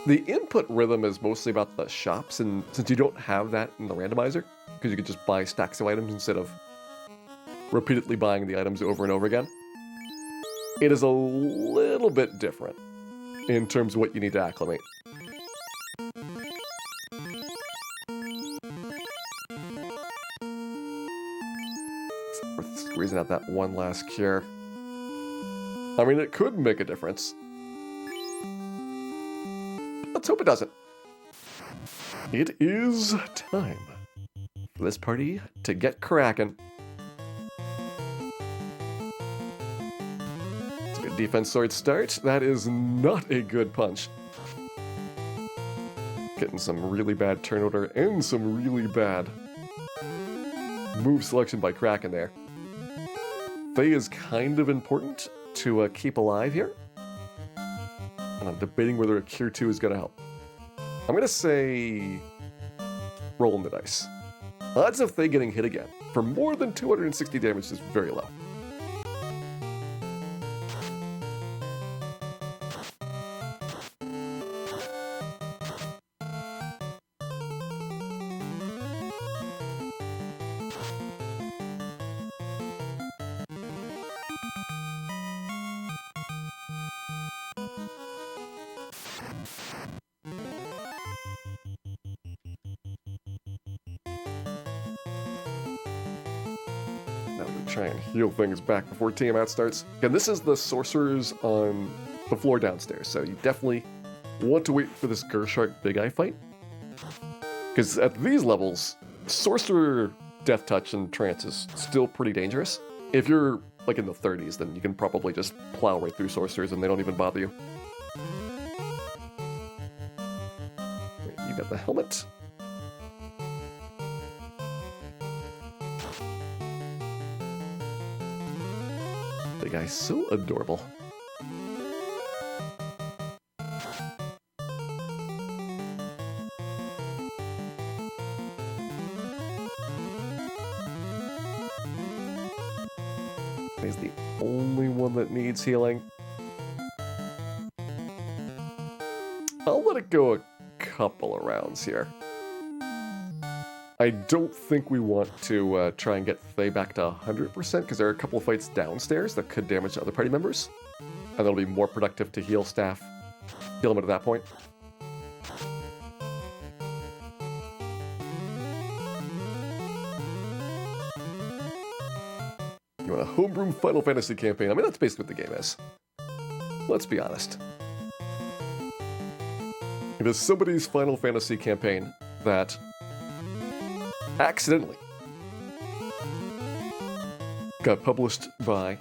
The input rhythm is mostly about the shops, and since you don't have that in the randomizer, because you could just buy stacks of items instead of repeatedly buying the items over and over again, it is a little bit different in terms of what you need to acclimate. Except for squeezing out that one last cure. I mean, it could make a difference. Let's hope it doesn't. It is time for this party to get cracking. It's a good defense sword start. That is not a good punch. Getting some really bad turn order and some really bad move selection by Kraken there. Faye is kind of important to keep alive here. And I'm debating whether a Cure 2 is going to help. I'm going to say rolling the dice. Odds of Faye getting hit again for more than 260 damage is very low. Try and heal things back before Tiamat starts. Again, this is the sorcerers on the floor downstairs, so you definitely want to wait for this Gershark Big Eye fight. Because at these levels, sorcerer death touch and trance is still pretty dangerous. If you're like in the 30s, then you can probably just plow right through sorcerers and they don't even bother you. You got the helmet. The guy's so adorable. He's the only one that needs healing. I'll let it go a couple of rounds here. I don't think we want to try and get Faye back to 100% because there are a couple of fights downstairs that could damage other party members. And it'll be more productive to heal staff. Heal them at that point. You want a homebrew Final Fantasy campaign? I mean, that's basically what the game is. Let's be honest. It is somebody's Final Fantasy campaign that accidentally got published by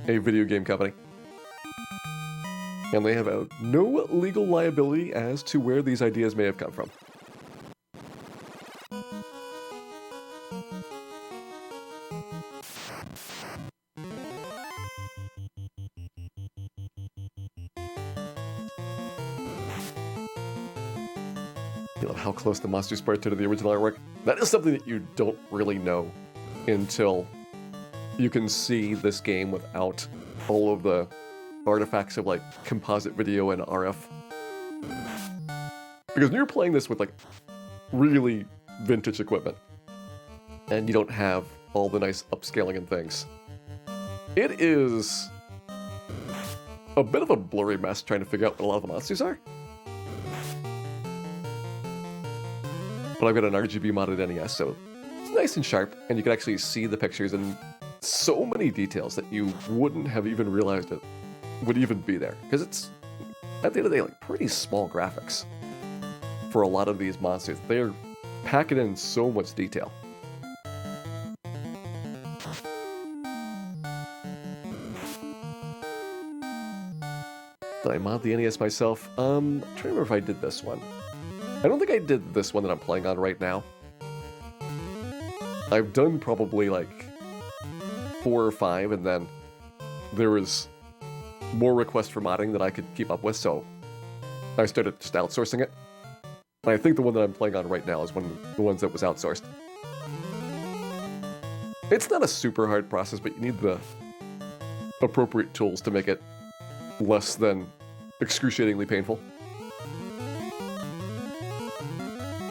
a video game company. And they have no legal liability as to where these ideas may have come from. You know how close the monsters part to the original artwork? That is something that you don't really know until you can see this game without all of the artifacts of like composite video and RF. Because when you're playing this with like really vintage equipment and you don't have all the nice upscaling and things, it is a bit of a blurry mess trying to figure out what a lot of the monsters are. But I've got an RGB modded NES, so it's nice and sharp, and you can actually see the pictures and so many details that you wouldn't have even realized it would even be there. Because it's, at the end of the day, like pretty small graphics for a lot of these monsters. They're packing in so much detail. Did I mod the NES myself? I'm trying to remember if I did this one. I don't think I did this one that I'm playing on right now. I've done probably like 4 or 5, and then there was more requests for modding that I could keep up with, so I started just outsourcing it. And I think the one that I'm playing on right now is one of the ones that was outsourced. It's not a super hard process, but you need the appropriate tools to make it less than excruciatingly painful.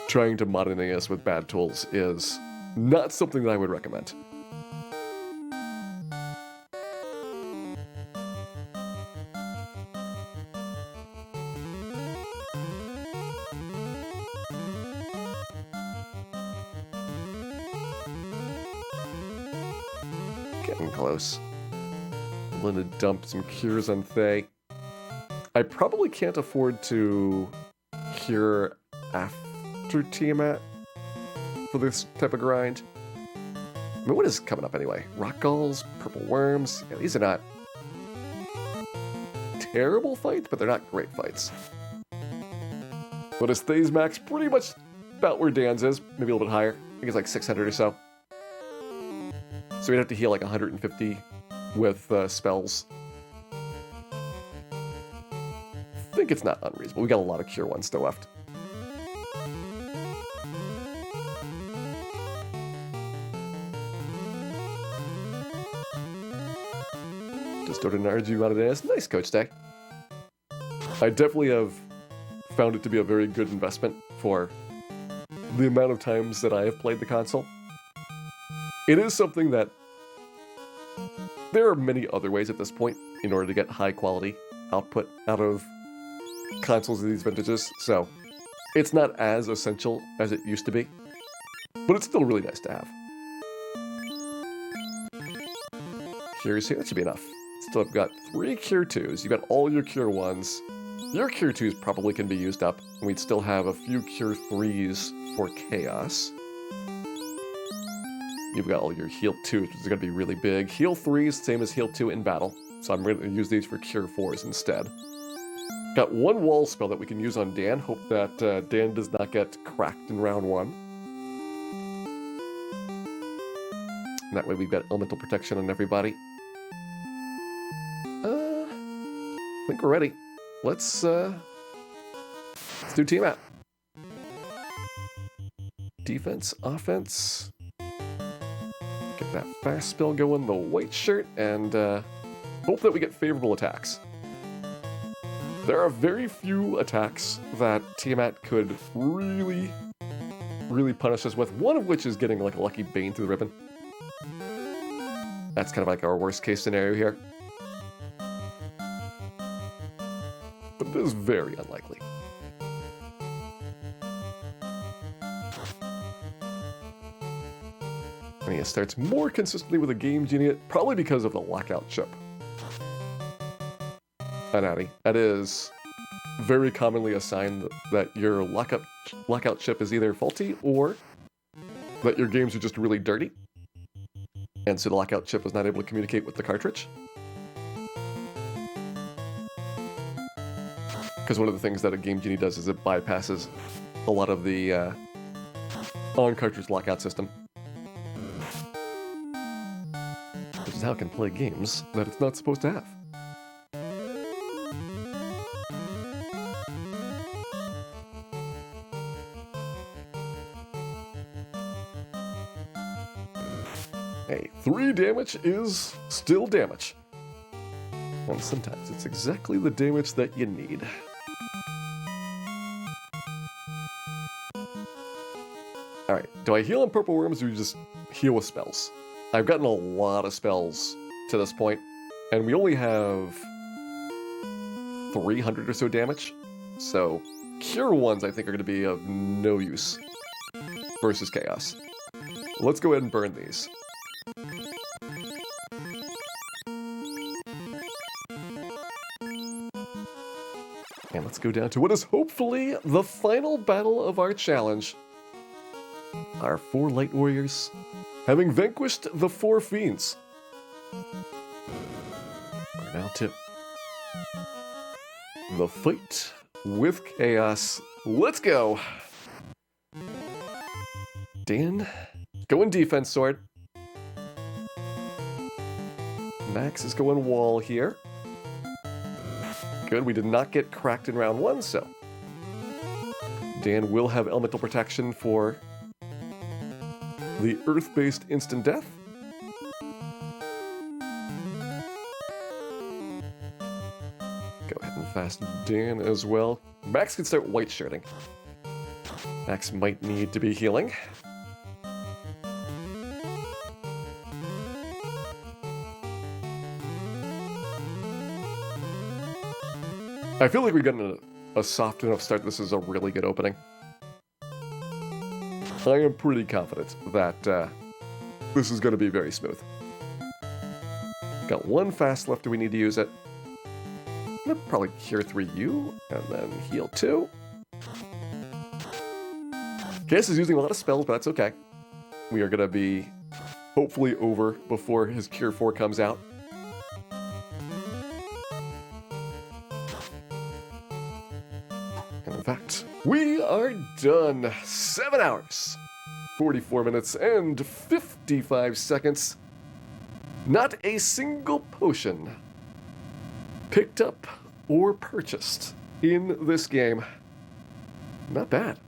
Trying to mod an NES with bad tools is not something that I would recommend. Getting close. I'm going to dump some cures on Thay. I probably can't afford to cure after Tiamat for this type of grind. I mean, what is coming up anyway? Rock Galls, Purple Worms. Yeah, these are not terrible fights, but they're not great fights. But his Thay's max pretty much about where Dan's is, maybe a little bit higher. I think it's like 600 or so. So we'd have to heal like 150 with spells. I think it's not unreasonable. We got a lot of cure ones still left. Just ordered an RG modded NES. Nice, Coach Day. I definitely have found it to be a very good investment for the amount of times that I have played the console. It is something that there are many other ways at this point in order to get high quality output out of consoles of these vintages, so it's not as essential as it used to be, but it's still really nice to have. Cures here, that should be enough. Still, I've got 3 Cure 2s. You got all your Cure 1s. Your Cure 2s probably can be used up, and we'd still have a few Cure 3s for Chaos. You've got all your Heal 2s, which is going to be really big. Heal 3s, same as Heal 2 in battle, so I'm going to use these for Cure 4s instead. Got 1 wall spell that we can use on Dan. Hope that Dan does not get cracked in round 1. And that way we've got elemental protection on everybody. I think we're ready. Let's do Tiamat. Defense, offense. Get that fast spell going, the white shirt, and hope that we get favorable attacks. There are very few attacks that Tiamat could really punish us with, one of which is getting like a lucky Bane through the ribbon. That's kind of like our worst case scenario here. But it is very unlikely. I mean, it starts more consistently with a Game Genie, probably because of the lockout chip. Natty, that is very commonly a sign that your lockout chip is either faulty or that your games are just really dirty. And so the lockout chip was not able to communicate with the cartridge. Because one of the things that a Game Genie does is it bypasses a lot of the on-cartridge lockout system. Which is how it can play games that it's not supposed to have. Hey, 3 damage is still damage. And sometimes it's exactly the damage that you need. Alright, do I heal on Purple Worms or do you just heal with spells? I've gotten a lot of spells to this point, and we only have 300 or so damage. So, Cure 1s I think are going to be of no use versus Chaos. Let's go ahead and burn these. And let's go down to what is hopefully the final battle of our challenge. Our 4 Light Warriors, having vanquished the 4 Fiends. We're now 2. The fight with chaos. Let's go. Dan, going defense sword. Max is going wall here. Good, we did not get cracked in round 1, so Dan will have elemental protection for the earth-based instant death. Go ahead and fast Dan as well. Max can start white shirting. Max might need to be healing. I feel like we've gotten a soft enough start. This is a really good opening. I am pretty confident that this is going to be very smooth. Got one fast left. Do we need to use it? I'm going to probably cure 3U and then heal 2. Cass is using a lot of spells, but that's okay. We are going to be hopefully over before his cure 4 comes out. In fact, we are done. 7 hours, 44 minutes, and 55 seconds. Not a single potion picked up or purchased in this game. Not bad.